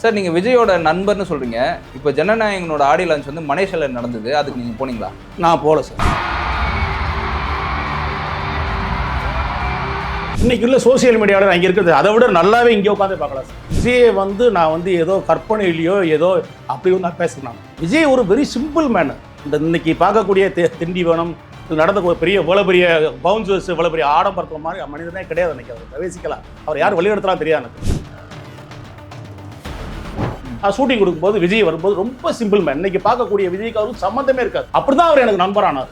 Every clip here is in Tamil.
சார், நீங்கள் விஜயோட நண்பர்னு சொல்கிறீங்க. இப்போ ஜனநாயகனோட ஆடியோ லான்ச் வந்து மலேசியாவில் நடந்தது. அதுக்கு நீங்கள் போனீங்களா? நான் போகல சார். இன்னைக்கு உள்ள சோசியல் மீடியாவில் அங்கே இருக்கிறது அதை விட நல்லாவே இங்கே உட்காந்து பார்க்கலாம் சார். விஜயை வந்து ஏதோ கற்பனையிலையோ ஏதோ அப்படி வந்து நான் பேசுகிறேன். விஜய் ஒரு வெரி சிம்பிள் மேன். இன்னைக்கு பார்க்கக்கூடிய திண்டிவனம் நடந்த பெரிய இவ்வளோ பெரிய பவுன்சர்ஸ் இவ்வளோ பெரிய ஆடம்பரத்துற மாதிரி மனிதனே கிடையாது. அன்னைக்கு அவர் பிரவேசிக்கலாம். அவர் யார் வழிநடத்தலாம் தெரியாது எனக்கு. ஷூட்டிங் கொடுக்கும்போது விஜய் வரும்போது ரொம்ப சிம்பிள் மேன். இன்னைக்கு பார்க்கக்கூடிய விஜய்க்கு அவருக்கு சம்மந்தமே இருக்காது. அப்படிதான் அவர் எனக்கு நண்பரானார்.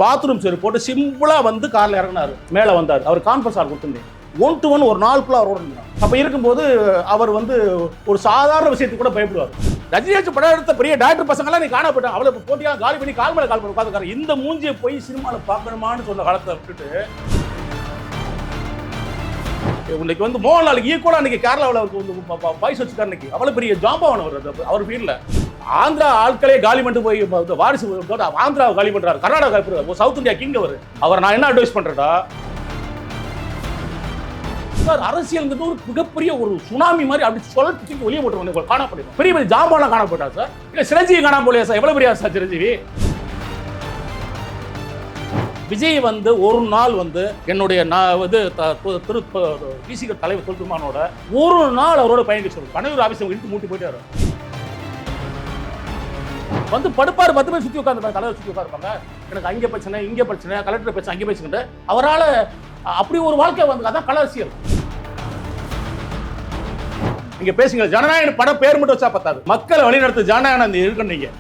பாத்ரூம் சரி போட்டு சிம்பிளா வந்து காரில் இறங்கினார், மேலே வந்தார். அவர் கான்ஃபரன்ஸ் ஆர் கொடுத்துருந்தேன் 1 to 1 ஒரு நாள் ஃபுல்லாக அவரோட இருந்தார். அப்போ இருக்கும்போது அவர் வந்து ஒரு சாதாரண விஷயத்துக்கு கூட பயப்படுவார். ரஜினியாச்சு படம் எடுத்த பெரிய டாக்டர் பசங்களாம் நீ காண போயிட்டாங்க. அவ்வளோ போட்டியாக காலி பண்ணி கால் மேலே கால் பண்ணி உட்காந்துருக்காரு. இந்த மூஞ்சியை போய் சினிமாவில் பார்க்கணுமான்னு சொன்ன காலத்தை விட்டுட்டு இன்னைக்கு வந்து மோகன்லால் ஈக்குவலா இன்னைக்கு கேரளாவில் அவருக்கு வந்து பாய்ஸ் வச்சுக்காரு. இன்னைக்கு அவ்வளோ பெரிய ஜாம்பவன் அவர் வீட்டில் ஆந்திரா ஆட்களே காலி பண்ணிட்டு போய் வாரிசு ஆந்திரா காலி பண்றாரு. கர்நாடகா சவுத் இந்தியா கிங் அவர் நான் என்ன அட்வைஸ் பண்றேன்டா சார், அரசியல்ங்கிறது ஒரு மிகப்பெரிய ஒரு சுனாமி மாதிரி அப்படி சொல்லி வெளியே போட்டு காணப்படும். பெரிய பெரிய ஜாம்பவன்லாம் காணப்பட்டா சார். இல்லை சிரஞ்சீவி காண போலையா சார்? எவ்வளவு பெரிய சார் சிரஞ்சீவி. விஜய் வந்து ஒரு நாள் வந்து என்னுடைய நான் வந்து விசிக தலைவர் தொல்குமானோட ஒரு நாள் அவரோட பயணிக்க சொல்லுவோம். பனையூர் ஆஃபீஸ் இழுத்து மூட்டி போயிட்டு வரும். வந்து படுப்பாரு 10 பேர் சுற்றி உட்காந்துருப்பாங்க, தலைவர் சுற்றி உட்காந்துருப்பாங்க. எனக்கு அங்கே பிரச்சனை இங்கே பிரச்சனை, கலெக்டர் பிரச்சனை அங்கே பிரச்சனை. அவரால் அப்படி ஒரு வாழ்க்கை வந்து அதான் கல அரசியல். நீங்க பேசுங்க. ஜனநாயக படம் பேர் மட்டும் வச்சா பத்தாது. மக்களை வழிநடத்து ஜனநாயகம் இருக்கணும். நீங்க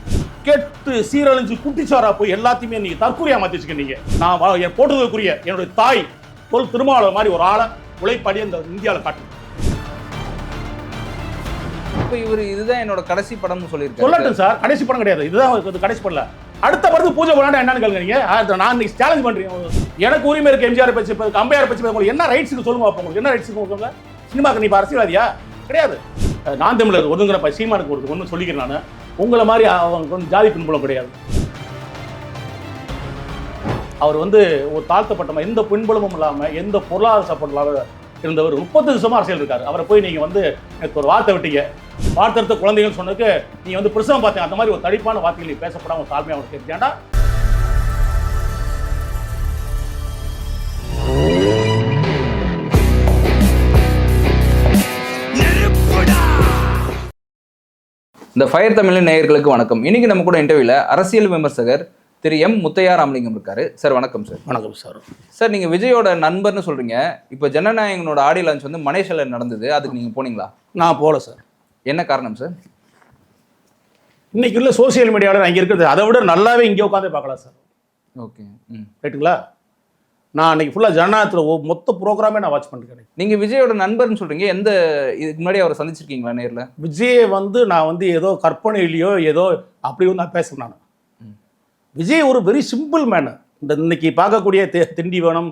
கெட்டு சீரழிஞ்சு குட்டிச்சாரா போய் எல்லாத்தையுமே நீங்க தற்கொலையா மாத்தி வச்சுக்கீங்க. நான் போட்டதுக்குரிய என்னுடைய தாய் திருமாவளவன் மாதிரி ஒரு ஆளை உழைப்பாடி அந்த இந்தியாவில் காட்டு. இப்போ இவர் இதுதான் என்னோட கடைசி படம்னு சொல்லியிருக்காரு. சொல்லட்டும் சார், கடைசி படம் கிடையாது. இதுதான் கடைசி படல. அடுத்த படத்துக்கு பூஜை பண்ணா என்னன்னு கேளுங்க. நீங்க நான் இன்னைக்கு சேலஞ்ச் பண்றீங்க. எனக்கு உரிமை இருக்கு. எம்ஜிஆர் பச்சு அம்பையார் பச்சு உங்களுக்கு என்ன ரைட்ஸுக்கு சொல்லுங்க. உங்களுக்கு என்ன ரைட்ஸுக்கு கொடுங்க. சினிமாக்கு நீ அரசியல்வாதியா கிடையாது. நான் தமிழர் ஒதுங்குற சீமானுக்கு கொடுத்து ஒன்று சொல்லிக்கிறேன். நான் உங்களை மாதிரி அவங்க வந்து ஜாதி பின்புலம் கிடையாது. அவர் வந்து ஒரு தாழ்த்தப்பட்ட எந்த பின்புலமும் இல்லாமல் எந்த பொருளாதார சப்போர்ட் இல்லாமல் இருந்தவர் 30 வருஷமா அரசியல் இருக்காரு. அவரை போய் நீங்கள் வந்து எனக்கு ஒரு வார்த்தை விட்டீங்க, வார்த்தை எடுத்த குழந்தைங்கன்னு சொன்னதுக்கு நீங்கள் வந்து பிரசவம் பார்த்தீங்க. அந்த மாதிரி ஒரு தடிப்பான வார்த்தைகள் பேசப்படாம ஒரு தாழ்மையாக அவருக்கு தெரிஞ்சாண்டா. இந்த ஃபயர் தமிழ் நேயர்களுக்கு வணக்கம். இன்னைக்கு நம்ம கூட இன்டர்வியூல அரசியல் விமர்சகர் திரு எம் முத்தையா ராமலிங்கம் இருக்காரு. சார் வணக்கம் சார். வணக்கம் சார். சார், நீங்க விஜயோட நண்பர்னு சொல்றீங்க. இப்போ ஜனநாயகனோட ஆடியோ லான்ச் வந்து மலேசியாவில் நடந்தது. அதுக்கு நீங்க போனீங்களா? நான் போகல சார். என்ன காரணம் சார்? இன்னைக்கு உள்ள சோசியல் மீடியாவில் அங்கே இருக்கிறது அதை விட நல்லாவே இங்கே உட்காந்து பார்க்கலாம் சார். ஓகே, ரைட்டுங்களா? நான் அன்னைக்கு ஃபுல்லாக ஜனநாயகத்தில் மொத்த ப்ரோக்ராமே நான் வாட்ச் பண்ணிருக்கேன். நீங்கள் விஜயோட நண்பர்னு சொல்கிறீங்க. இதுக்கு முன்னாடி அவரை சந்திச்சிருக்கீங்களா நேரில்? விஜயை வந்து நான் வந்து ஏதோ கற்பனையிலையோ ஏதோ அப்படி வந்து நான் பேசுகிறேன். நான் விஜய் ஒரு வெரி சிம்பிள் மேன். இன்னைக்கு பார்க்கக்கூடிய திண்டிவனம்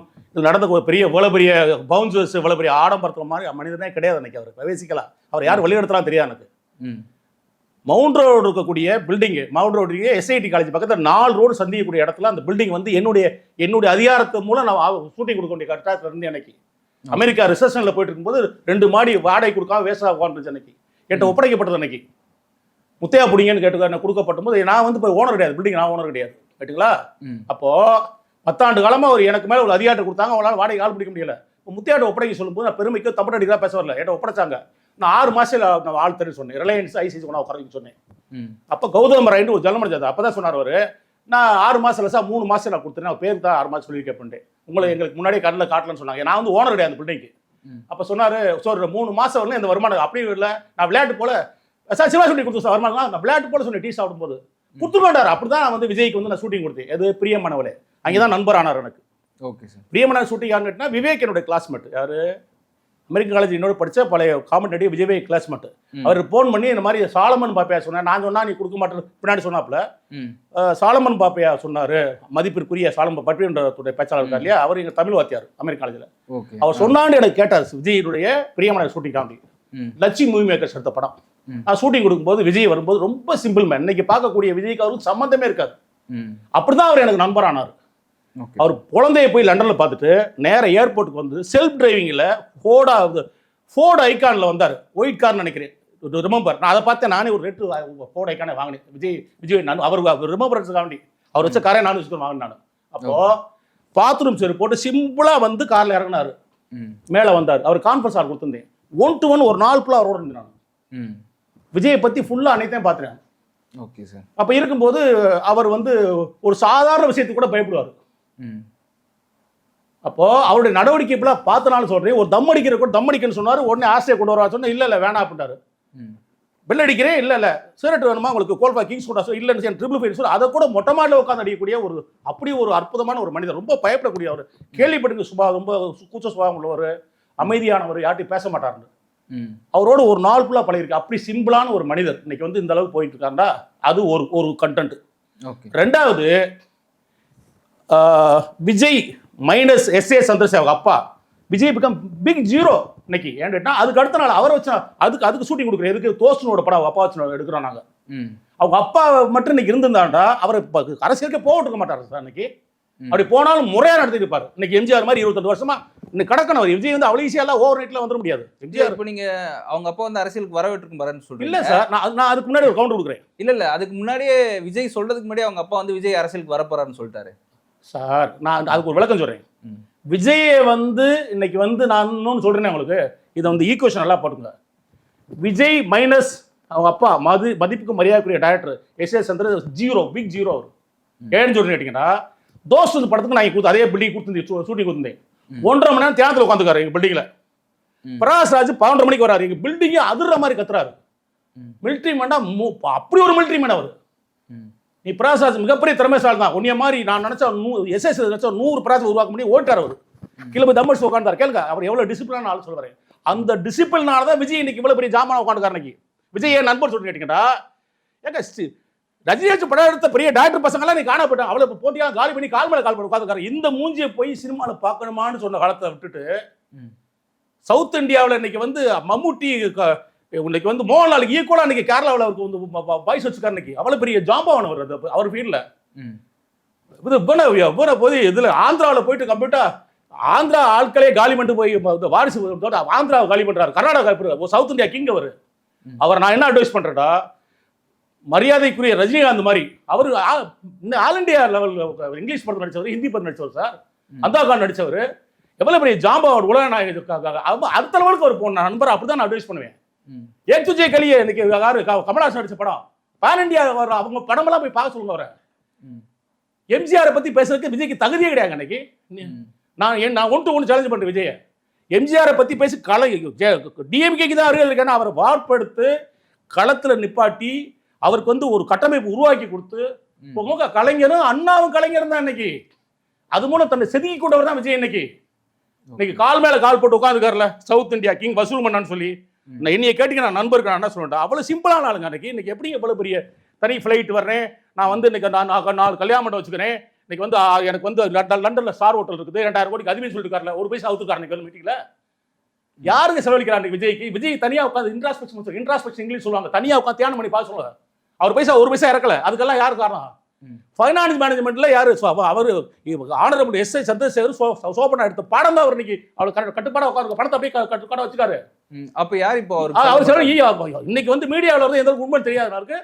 நடந்த பெரிய இவ்வளோ பெரிய பவுன்சர்ஸ் இவ்வளோ பெரிய ஆடம்பரத்துற மாதிரி மனிதனே கிடையாது. அன்னைக்கு அவர் பிரவேசிக்கலாம். அவர் யார் வழிநடத்தலாம் தெரியாது எனக்கு. மவுண்ட் ரோடு இருக்கக்கூடிய building, mount road SID college பக்கத்தில் 4 ரோடு சந்திக்கக்கூடிய இடத்துல அந்த பில்டிங் வந்து என்னுடைய அதிகாரத்து மூலம் நான் ஷூட்டிங் கொடுக்க வேண்டிய கரெக்டாக இருந்து அன்னைக்கு அமெரிக்கா ரிசப்ஷனில் போயிட்டு இருக்கும்போது 2 மாடி வாடகை கொடுக்காம வேஸ்டாக உட்காந்துருச்சு. அன்னைக்கு என்கிட்ட ஒப்படைக்கப்பட்டது. அன்னைக்கு முத்தையா பிடிங்கன்னு கேட்டு கொடுக்கப்பட்டபோது நான் வந்து இப்போ ஓனர் கிடையாது. பில்டிங் நான் ஓனர் கிடையாது. ரைட்டுங்களா? அப்போ 10 ஆண்டு காலமாக அவர் எனக்கு மேலே ஒரு அதிகாரத்தை கொடுத்தாங்க. அவங்களால வாடகை ஆள் பிடிக்க முடியல. இப்போ முத்தையாட்ட ஒப்படைக்க சொல்லும்போது நான் பெருமைக்கு தமிழ்நாடு தான் பேச வரல. என்கிட்ட ஒப்படைச்சாங்க. நான் 6 மாசத்துல நான் ஆள் தெரியும் சொன்னேன். ரிலையன்ஸ் ஐசிசி நான் உட்காந்து சொன்னேன். அப்போ கௌதம் ராயின்னு ஒரு ஜனமன் ஜாதா அப்போ தான் சொன்னார் அவர். நான் 6 மாசம் சார் 3 மாசம் நான் கொடுத்துருந்தேன். அவர் பேர் தான் 6 மாதம் சொல்லி கேட்பேன். உங்களை எங்களுக்கு முன்னாடியே கண்ணில் காட்டலன்னு சொன்னாங்க. நான் வந்து ஓனர் கிடையாது அந்த பில்டிங்க்கு. அப்போ சொன்னார், சார் 3 மாதம் வரல இந்த வருமானம் அப்படியும் இல்லை. நான் விளையாட்டு போல சார் சிவா சொல்லி கொடுத்து சார் வருமானம் நான் விளையாட்டு போல சொன்னேன். டீ சாப்பிடும்போது கொடுத்துருவாண்டார். அப்படி தான் நான் வந்து விஜய்க்கு வந்து நான் ஷூட்டிங் கொடுத்தேன். எது பிரியமானவளே அங்கே தான் நண்பர் ஆனார் எனக்கு. Okay sir. பிரியமான ஷூட்டிங் யாருன்னு கேட்டால் விவேக் என்னுடைய கிளாஸ்மேட். யார்? அமெரிக்கன் காலேஜ் என்னோட படித்த பழைய காமெடி விஜய் கிளாஸ்மேட். அவர் ஃபோன் பண்ணி இந்த மாதிரி சாலமன் பாப்பையா சொன்னார். நான் சொன்னால் நீ கொடுக்க மாட்டேன்னு பின்னாடி சொன்னாப்புல சாலமன் பாப்பையா சொன்னார். மதிப்பிற்குரிய சாலமன் பற்றிய பேச்சாளர் இருக்கார் இல்லையா, அவர் எங்கள் தமிழ் வாத்தியார் அமெரிக்கன் காலேஜில். அவர் சொன்னான்னு எனக்கு கேட்டார். விஜயுடைய பிரியமான ஷூட்டிங் காமெடி லட்சி மூவி மேக்கர்ஸ் எடுத்த படம். நான் ஷூட்டிங் கொடுக்கும்போது விஜய் வரும்போது ரொம்ப சிம்பிள் மேன். இன்னைக்கு பார்க்கக்கூடிய விஜய்க்கு அவருக்கு சம்மந்தமே இருக்காது. அப்படிதான் அவர் எனக்கு நண்பரானார். அவர் குழந்தைய போய் லண்டனில் பார்த்துட்டு நேராக ஏர்போர்ட்டுக்கு வந்து செல்ஃப் டிரைவிங்கில் ஃபோர்டு ஐகானில் வந்தார். ஒயிட் கார்னு நினைக்கிறேன். ரிமெம்பர். நான் அதை பார்த்தேன், நானே ஒரு ரேட்டு கோடைக்கான வாங்கினேன். விஜய் நான் அவர் ரிமெம்பரன்ஸுக்காண்டி அவர் வச்ச காரை நானும் வச்சுக்கணும் வாங்கினேன் நான். அப்போ பாத்ரூம் செரு போட்டு சிம்பிளா வந்து கார்ல இறங்கினாரு, மேல வந்தார். அவர் கான்ஃபரன்ஸ் ஆர் கொடுத்துருந்தேன் 1-to-1 ஒரு நாள் ஃபுல்லா அவரோட இருந்தேன் நான். விஜயை பத்தி ஃபுல்லா அனைத்தையும் பார்த்துட்டேன். Okay sir. அப்ப இருக்கும்போது அவர் வந்து ஒரு சாதாரண விஷயத்துக்கு கூட பயப்படுவார். அப்போ அவருடைய நடவடிக்கை பார்த்தனாலும் சொல்றேன். ஒரு தம் அடிக்கிற கூட தம் அடிக்கன்னு சொன்னாரு, உடனே ஆசையை கொண்டு வரா சொன்னா இல்ல வேணாம் அப்படின்ட்டாரு. பெல் அடிக்கிறேன், இல்ல சிகரெட் வேணுமா உங்களுக்கு, கோல்பா கிங்ஸ் கூட இல்லைன்னு ட்ரிபிள் ஃபைவ் சொல்லி அதை கூட மொட்டை மாடியில் உட்காந்து அடிக்கக்கூடிய ஒரு அப்படி ஒரு அற்புதமான ஒரு மனிதர். ரொம்ப பயப்படக்கூடிய அவர். கேள்விப்பட்டு ரொம்ப கூச்ச சுபாவம் உள்ளவர், அமைதியானவர், யார்ட்டையும் பேச மாட்டாருன்னு. அவரோட ஒரு நாள் ஃபுல்லா பழகிருக்கு. அப்படி சிம்பிளான ஒரு மனிதர் இன்னைக்கு வந்து இந்த அளவுக்கு போயிட்டு இருக்காருன்னா அது ஒரு கண்டென்ட். ரெண்டாவது, விஜய் மைனஸ் எஸ்ஏ சந்திரசேகர் அப்பா விஜய் பிகம் பிக் ஜீரோ இன்னைக்கு. ஏன்னா அதுக்கு அடுத்த நாள் அவரை வச்சா அதுக்கு ஷூட்டிங் கொடுக்குறேன். எதுக்கு தோஸ்டனோட படம் அப்பா வச்சு எடுக்கிறோம் நாங்க. அவங்க அப்பா மட்டும் இன்னைக்கு இருந்திருந்தாண்டா அவரை அரசியலுக்கே போக மாட்டாரு சார். இன்னைக்கு அப்படி போனாலும் முறையா நடத்திட்டு இருப்பாரு. இன்னைக்கு எம்ஜிஆர் மாதிரி 22 வருஷமா இன்னைக்கு கடக்கணும். விஜய் வந்து அவ்வளவு ஈஸியா ஓவர் நைட்ல வந்துட முடியாது. எம்ஜிஆர் இப்போ நீங்க அவங்க அப்பா வந்து அரசியலுக்கு வரவேற்று பாருன்னு சொல்றீங்க. இல்ல சார், நான் அதுக்கு முன்னாடி ஒரு கவுண்டர் கொடுக்குறேன். இல்ல அதுக்கு முன்னாடியே விஜய் சொல்றதுக்கு முன்னாடியே அவங்க அப்பா வந்து விஜய் அரசியலுக்கு வரப்போறாருன்னு சொல்லிட்டாரு சார். நான் அதுக்கு ஒரு விளக்கம் சொல்றேன். விஜயை வந்து இன்னைக்கு வந்து நான் இன்னொன்னு சொல்றேன் உங்களுக்கு, இதை வந்து ஈக்குவேஷன் நல்லா போட்டுங்க. விஜய் மைனஸ் அவங்க அப்பா மதிப்புக்கு மரியாதைக்குரிய டைரக்டர் எஸ்ஏ சந்திர ஜீரோ, பிக் ஜீரோ. அவர் ஏன்னு சொல்லி கேட்டீங்கன்னா, தோஸ்த் படத்துக்கு நான் கொடுத்து அதே பில்டிங் கொடுத்து ஷூட்டிங் கொடுத்தேன். 1.5 மணி நேரம் தியானத்தில் உட்காந்துக்காரு எங்க பில்டிங்ல. பிரகாஷ்ராஜ் 12 மணிக்கு வராரு, எங்க பில்டிங் அதிர்ற மாதிரி கத்துறாரு. மிலிட்ரி மேனா அப்படி ஒரு மிலிட்ரி மேன் அவர். நீ பிரகாஷ்ராஜ் மிகப்பெரிய திறமைசாலி தான். உன்னைய மாதிரி நான் நினைச்சா எஸ்எஸ் நினைச்சா 100 பிரகாஷ் உருவாக்க முடியும். ஓட்டார் அவர் கீழே போய் தம்மடிச்சு உட்காந்துறாரு. கேளுங்க அவர் எவ்வளவு டிசிப்ளினான ஆள் சொல்றாரு. அந்த டிசிப்ளினால தான் விஜய் இன்னைக்கு இவ்வளவு பெரிய ஜாமான உட்காந்துக்காரு. இன்னைக்கு விஜய் என் நண்பர் சொல்லி கேட்டீங்கன்னா, ஏங்க ரஜினியாச்சும் படம் எடுத்த பெரிய டாக்டர் பசங்களாம் நீ காணப்பட்டான். அவ்வளவு போட்டியா காலி பண்ணி கால் மேல கால் பண்ணி உட்காந்துக்காரு. இந்த மூஞ்சியை போய் சினிமாவில் பார்க்கணுமான்னு சொன்ன காலத்தை விட்டுட்டு சவுத் இந்தியாவில் இன்னைக்கு வந்து மம்முட்டி இன்னைக்கு வந்து மோகன்லாலுக்கு ஈக்குவலா இன்னைக்கு கேரளாவில் அவருக்கு வந்து வாய்ஸ் வச்சுக்காரு. இன்னைக்கு அவ்வளவு பெரிய ஜாம்பவன் அவர் ஃபீல்ட்ல போய் இதுல ஆந்திராவில் போயிட்டு கம்ப்ளீட்டா ஆந்திரா ஆட்களே காலி பண்ணிட்டு போய் வாரிசு ஆந்திராவை காலி பண்றாரு. கர்நாடகா சவுத் இந்தியா கிங் அவர் நான் என்ன அட்வைஸ் பண்றேன்டா, மரியாதைக்குரிய ரஜினிகாந்த் மாதிரி அவர் ஆல் இண்டியா லெவல் இங்கிலீஷ் படத்தில் நடிச்சவர், ஹிந்தி படத்தில் நடிச்சவர் சார், அந்தாகான் நடிச்சவர், எவ்வளவு பெரிய ஜாம்பவன் உலக நாயகன். அடுத்த லெவலுக்கு ஒரு போன நண்பர் அப்படிதான் நான் அட்வைஸ் பண்ணுவேன். ஏன் துஜே கலியே இன்னைக்கு கமல்ஹாசன் நடிச்ச படம் பேன் இண்டியா அவங்க படமெல்லாம் போய் பார்க்க சொல்லுங்க. அவரை எம்ஜிஆர் பத்தி பேசுறதுக்கு விஜய்க்கு தகுதியே கிடையாது. இன்னைக்கு நான் 1-to-1 சேலஞ்ச் பண்றேன் விஜய. எம்ஜிஆர் பத்தி பேசி டிஎம்கேக்கு தான் அருகில் இருக்கேன்னா அவரை வார்ப்படுத்து களத்துல நிப்பாட்டி அவருக்கு வந்து ஒரு கட்டமைப்பு உருவாக்கி கொடுத்து கலைஞரும் அண்ணாவும் கலைஞரும் தான் இன்னைக்கு. அது மூலம் தன்னை செதுக்கி கொண்டவர் தான் விஜய். இன்னைக்கு கால் மேல கால் போட்டு உட்காந்துக்காருல சவுத் இந்தியா கிங் வசூல் பண்ணான்னு சொல்லி என்னைய கேட்டீங்க. நான் நண்பருக்கு நான் என்ன சொல்லிட்டேன், அவ்வளவு சிம்பிளான ஆளுங்க. இன்னைக்கு எப்படி எவ்வளவு பெரிய தனி ஃபிளைட் வர்றேன் நான் வந்து இன்னைக்கு நான் 4 கல்யாணம் மட்டும் வச்சுக்கிறேன். இன்னைக்கு வந்து எனக்கு வந்து லண்டன்ல ஸ்டார் ஹோட்டல் இருக்குது, 2000 கோடிக்கு அதுவே சொல்லிருக்காருல, ஒரு பைசா அவுத்துக்காரன் மீட்டிங்ல யாருக்கு செலவழிக்கிறாங்க விஜய்க்கு? விஜய் தனியா உட்காந்து இன்ட்ராஸ்பெக்ஷன் இங்கிலீஷ் சொல்லுவாங்க, தனியா உட்காந்து தியானம் பண்ணி பார்க்க சொல்லுவாங்க. அவர் பைசா ஒரு பைசா இறக்கல. அதுக்கெல்லாம் யாரு காரணம்? ஃபைனான்ஸ் மேனேஜ்மெண்ட்ல யாரு? அவர் ஆனரபிள் எஸ்ஐ சந்திரசேகர் சோபனா எடுத்த பாடம் தான் அவர் இன்னைக்கு அவருக்கு கட்டுப்பாடா உட்காந்து பணத்தை அப்படியே கட்டுப்பாடா வச்சுக்காரு. அப்ப யார் இப்போ அவர் இன்னைக்கு வந்து மீடியாவில் வந்து எந்த உண்மை தெரியாதவருக்கு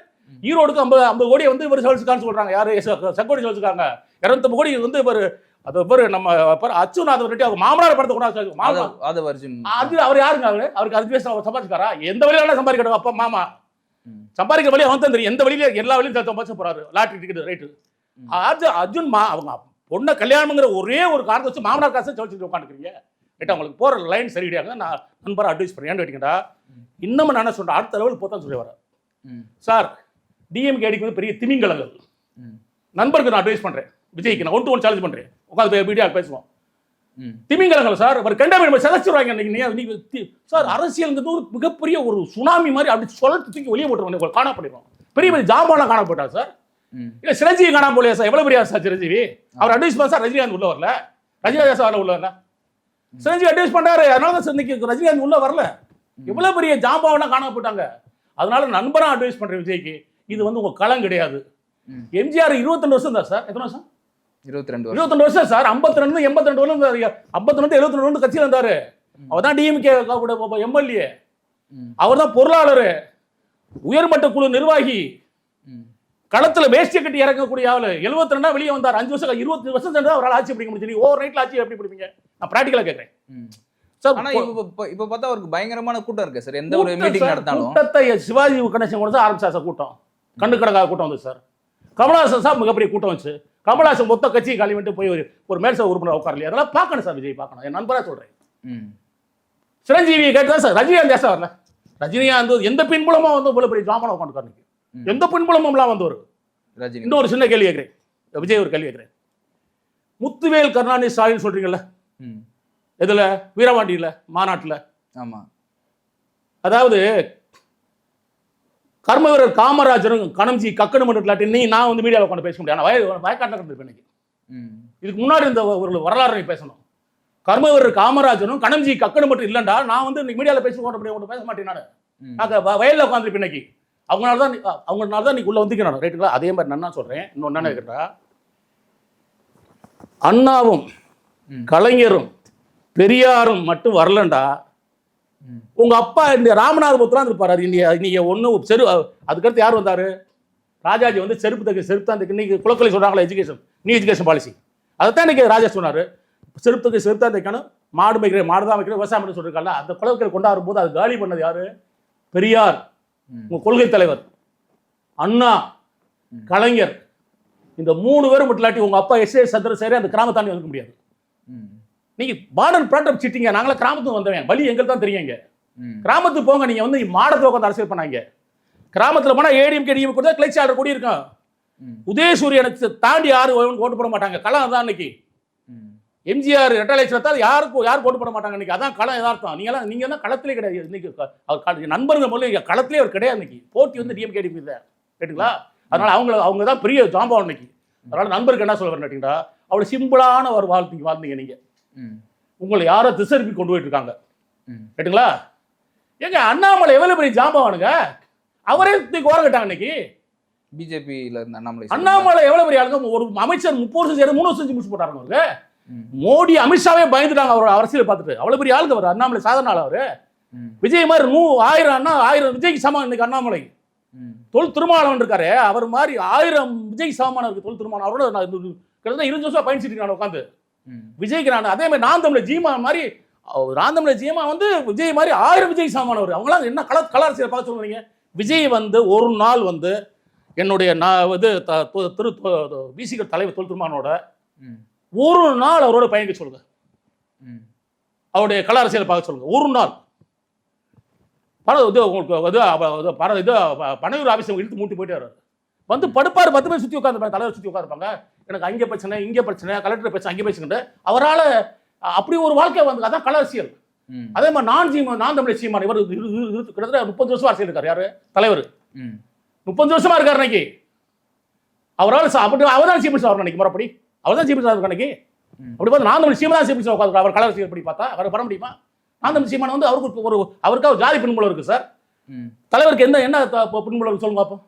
ஈரோடுக்கு 50 கோடி வந்து இவர் செலவழிச்சுக்கான்னு சொல்றாங்க. யாரு செங்கோடி செலவழிச்சுக்காங்க. 250 கோடி வந்து இவர் அது நம்ம அச்சுநாதன் ரெட்டி அவங்க மாமனார் படத்தை கூட அவர் யாருங்க? அவருக்கு அது பேச சம்பாதிச்சுக்காரா? எந்த வழியில சம்பாதிக்கணும்? அப்பா மாமா சம்பாதிக்கிற வழி அவன் தான் தெரியும். எந்த வழியில எல்லா வழியும் சம்பாதிச்சு போறாரு. Lottery ticket right. அர்ஜுன் அவங்க பொண்ணை கல்யாணம்ங்கிற ஒரே ஒரு காரணத்தை வச்சு மாமனார் காசை செலவழிச்சு உட்காந்துக்கிறீங்க. ரைட்டா? உங்களுக்கு போற லைன் சரி கிடையாது. நான் நண்பரை அட்வைஸ் பண்ணேன். ஏன்னு கேட்டீங்கன்னா, இன்னமும் நான் என்ன சொல்றேன், அடுத்த லெவல் போதான் சொல்லி வரேன் சார். டிஎம்கே அடிக்கிறது பெரிய திமிங்கலங்கள். நண்பருக்கு நான் அட்வைஸ் பண்றேன், விஜய்க்கு நான் 1-to-1 சேலஞ்ச் பண்றேன். உட்காந்து மீடியா பேசுவோம். திமிங்கலங்கள் சார் அவர் கண்டமே செலச்சிருவாங்க சார். அரசியல்ங்கிறது ஒரு மிகப்பெரிய ஒரு சுனாமி மாதிரி அப்படி சொல்ல தூக்கி வெளியே போட்டுருவாங்க. காணப்படிடும் பெரிய பெரிய ஜாமான்லாம் காணப்பட்டார் சார். இல்ல சிரஞ்சீவி காணாம போலையா சார்? எவ்வளவு பெரிய சார் சிரஞ்சீவி? அவர் அட்வைஸ் பண்ண சார் ரஜினிகாந்த் உள்ள வரல, ரஜினிகாந்த் சார் உள்ள வரல, சிரஞ்சீவி அட்வைஸ் பண்றாரு. அதனால தான் இன்னைக்கு ரஜினிகாந்த் உள்ள வரல. எவ்வளவு பெரிய ஜாம்பவனா காணாம போட்டாங்க. அதனால நண்பரா அட்வைஸ் பண்றேன் விஜய்க்கு, இது வந்து உங்க களம் கிடையாது. எம்ஜிஆர் 22 வருஷம் தான் சார். எத்தனை வருஷம்? 22 வருஷம் சார். 52 82 52 72 கட்சியில் இருந்தாரு. அவர் தான் டிஎம்கே எம்எல்ஏ, அவர் தான் பொருளாளர். உயர்மட்ட குழு நிர்வாகி, ம். களத்துல வேஷ்டியை கட்டி இறக்கக்கூடிய ஆளு, 72 வெளியே வந்தார். 5 வருஷம் 20 வருஷம் சேர்ந்து அவரால் ஆட்சி பிடிக்க முடியும். ஓவர் நைட்ல ஆட்சி எப்படி பிடிப்பீங்க? நான் பிராக்டிகலா கேட்கிறேன் ம். சார். ஆனா இப்ப பார்த்தா அவருக்கு பயங்கரமான கூட்டம் இருக்கு சார். எந்த ஒரு மீட்டிங் நடந்தாலும் கூட்டத்தை சிவாஜி கணேசன் கூட ஆரம்பிச்சா சார் கூட்டம். கண்ணு கணக்காக கூட்டம் வந்து சார். கமலஹாசன் சார் மிகப்பெரிய கூட்டம் வச்சு கமலஹாசன் மொத்த கட்சியை காலி வந்துட்டு போய் ஒரு மேல்சபை உறுப்பினர் உட்காரலையே. அதெல்லாம் பார்க்கணும் சார். விஜய் பார்க்கணும். என் நண்பரா சொல்றேன். ம். சிரஞ்சீவியை கேட்டா சார் ரஜினிகாந்த் தேசம் வரல. ரஜினிகாந்த் எந்த பின்புலமா வந்து இவ்வளவு பெரிய ஜாமான உட்காந்துருக்காரு. எந்த பின்புலமும் வந்தவர். ரஜினி இன்னொரு சின்ன கேள்வி கேட்கிறேன். விஜய் ஒரு கேள்வி கேட்கிறேன். முத்துவேல் கருணாநிதி ஸ்டாலின் சொல்றீங்கல்ல, ம். எதுல? வீரபாண்டியில மாநாட்டுல. ஆமா. அதாவது கர்ம வீரர் காமராஜரும் கணம்ஜி கக்கனு மன்றத்தில் நீ நான் வந்து மீடியாவில் உட்காந்து பேச முடியாது. வயக்காட்டில் இருப்பேன் இன்னைக்கு. ம். இதுக்கு முன்னாடி இந்த ஒரு வரலாறு நீ பேசணும். கர்ம வீரர் காமராஜரும் கணம்ஜி கக்கனு மட்டும் இல்லைண்டா நான் வந்து மீடியாவில் பேச பேச மாட்டேன். நான் வயலில் உட்காந்துருப்பேன் இன்னைக்கு. அவங்களால தான் நீ உள்ள வந்துக்கணும். ரைட்டுங்களா? அதே மாதிரி நான் சொல்றேன். இன்னொன்று என்ன கேட்டா, அண்ணாவும் கலைஞரும் பெரியாரும் மட்டும் வரலண்டா உங்க அப்பா இந்த ராமநாதபுரத்துல இருப்பாரு. நீங்க ஒண்ணு அதுக்கடுத்து யார் வந்தாரு? ராஜாஜி வந்து செருப்பு தான் இன்னைக்கு குலக்கொலை சொல்றாங்களா எஜுகேஷன் பாலிசி. அதைத்தான் இன்னைக்கு ராஜா சொன்னாரு. செருப்பு தான் தைக்கணும், மாடு வைக்கிறேன், மாடு தான் வைக்கிறேன், விவசாயம் பண்ணி சொல்லிருக்காங்க. அந்த குலக்கொலை கொண்டாடும் போது அது காலி பண்ணது யாரு? பெரியார், உங்க கொள்கை தலைவர் அண்ணா, கலைஞர். இந்த 3 பேரும் மட்டும் இல்லாட்டி உங்க அப்பா சந்திரசேகர் அந்த கிராம தாண்டி வந்துக்க முடியாது. நீங்க பார்டர் ப்ராடக்ட் சிட்டிங்க. நாங்களே கிராமத்துக்கு வந்தவன். வழி எங்களுக்கு தான் தெரியுங்க. கிராமத்துக்கு போங்க. நீங்க வந்து மாடத்தை உட்காந்து அரசியல் பண்ணாங்க. கிராமத்துல போனா ஏடிஎம்கே டிஎம் கூட கிளர்ச்சி ஆர்டர் கூடி இருக்கும். உதயசூரியனை தாண்டி யாரும் ஓட்டு போட மாட்டாங்க. களம் தான் இன்னைக்கு. எம்ஜிஆர் ரெட்டலைச்சத்தால் யார் ஓட்டு போட மாட்டாங்க இன்னைக்கு. அதான் களம் எதார்த்தம். நீங்க தான் களத்திலே கிடையாது இன்னைக்கு. அவர் நண்பர்கள் மூலம் களத்திலே அவர் கிடையாது இன்னைக்கு. போட்டி வந்து டிஎம்கே டிஎம் தான். கேட்டுங்களா? அதனால அவங்க தான் பெரிய ஜாம்பவன் இன்னைக்கு. அதனால நண்பருக்கு என்ன சொல்ல வரேன், அவ்வளவு சிம்பிளான ஒரு வாழ்ந்தீங்க நீங்க. உங்களை யாரோ திசைப்பி கொண்டு போயிட்டு இருக்காங்க. கேட்டுங்களா? ஏங்க அண்ணாமலை எவ்வளவு பெரிய ஜாம்பவானுங்க. அவரே ஓரங்கட்டாங்க இன்னைக்கு. பிஜேபியில இருந்த அண்ணாமலை எவ்வளவு பெரிய ஆளுங்க. ஒரு அமைச்சர் 30 வருஷம் சேர 3 வருஷம் முடிச்சு போட்டாங்க அவருக்கு. மோடி அமித்ஷாவே பயந்துட்டாங்க அவரோட அரசியல் பார்த்துட்டு. அவ்வளவு பெரிய ஆளுங்க அவர் அண்ணாமலை. சாதாரண ஆள் அவரு. விஜய் மாதிரி 1000 விஜய்க்கு சமம் இன்னைக்கு அண்ணாமலை. தொல் திருமாவளவன் இருக்காரு, அவர் மாதிரி 1000 விஜய் சமமான இருக்கு. தொல் திருமாவளவன் அவரோட கிட்டத்தட்ட 20 வருஷம் பயணிச்சுட்டு நான் உட்காந்து விஜய்க்கு. நான் அதே மாதிரி நான் தமிழ் ஜீமா மாதிரி ராந்தமிழ ஜீமா வந்து விஜய் மாதிரி 1000 விஜய் சமமானவர். அவங்களாம் என்ன கலாரசியல் பார்க்க சொல்றீங்க? விஜய் வந்து ஒரு நாள் வந்து என்னுடைய பிசிகள் தலைவர் தொல் திருமாவளவனோட ஒரு நாள் அவரோட பயணிக்க சொல்லுங்க. அவருடைய கலாரசியல் பார்க்க சொல்லுங்க. ஒரு நாள் பனையூர் ஆபீஸ் இழுத்து மூட்டி போயிட்டே வர்றாரு. வந்து படுப்பாரு. 10 பேர் சுற்றி உட்காந்துருப்பாங்க. தலைவர் சுற்றி உட்காந்துருப்பாங்க. எனக்கு அங்கே பிரச்சனை, இங்கே பிரச்சனை, கலெக்டர் பிரச்சனை, அங்கே பேசுகிட்டு அவரால் அப்படி ஒரு வாழ்க்கை வந்து அதான் கலாரசியல். அதே மாதிரி நான் தமிழ் சீமான் இவர் கிட்டத்தட்ட 30 வருஷம் அரசியல் இருக்காரு. யாரு? தலைவர் 30 வருஷமா இருக்காரு. இன்னைக்கு அவரால் அப்படி அவர் தான் சீஃப் மினிஸ்டர் இன்னைக்கு முறைப்படி அவர் தான் சீஃப் மினிஸ்டர் இருக்கு இன்னைக்கு. அப்படி பார்த்தா நான் தமிழ் சீமா தான் சீஃப் மினிஸ்டர் உட்காந்து அவர் கலாரசியல் படி பார்த்தா அவர் பண்ண முடியுமா? நான் தமிழ் சீமான் வந்து அவருக்காக ஒரு ஜாதி பின்புலம் இருக்கு சார். தலைவருக்கு என்ன பின்புலம் சொல்லுங்க அப்போ.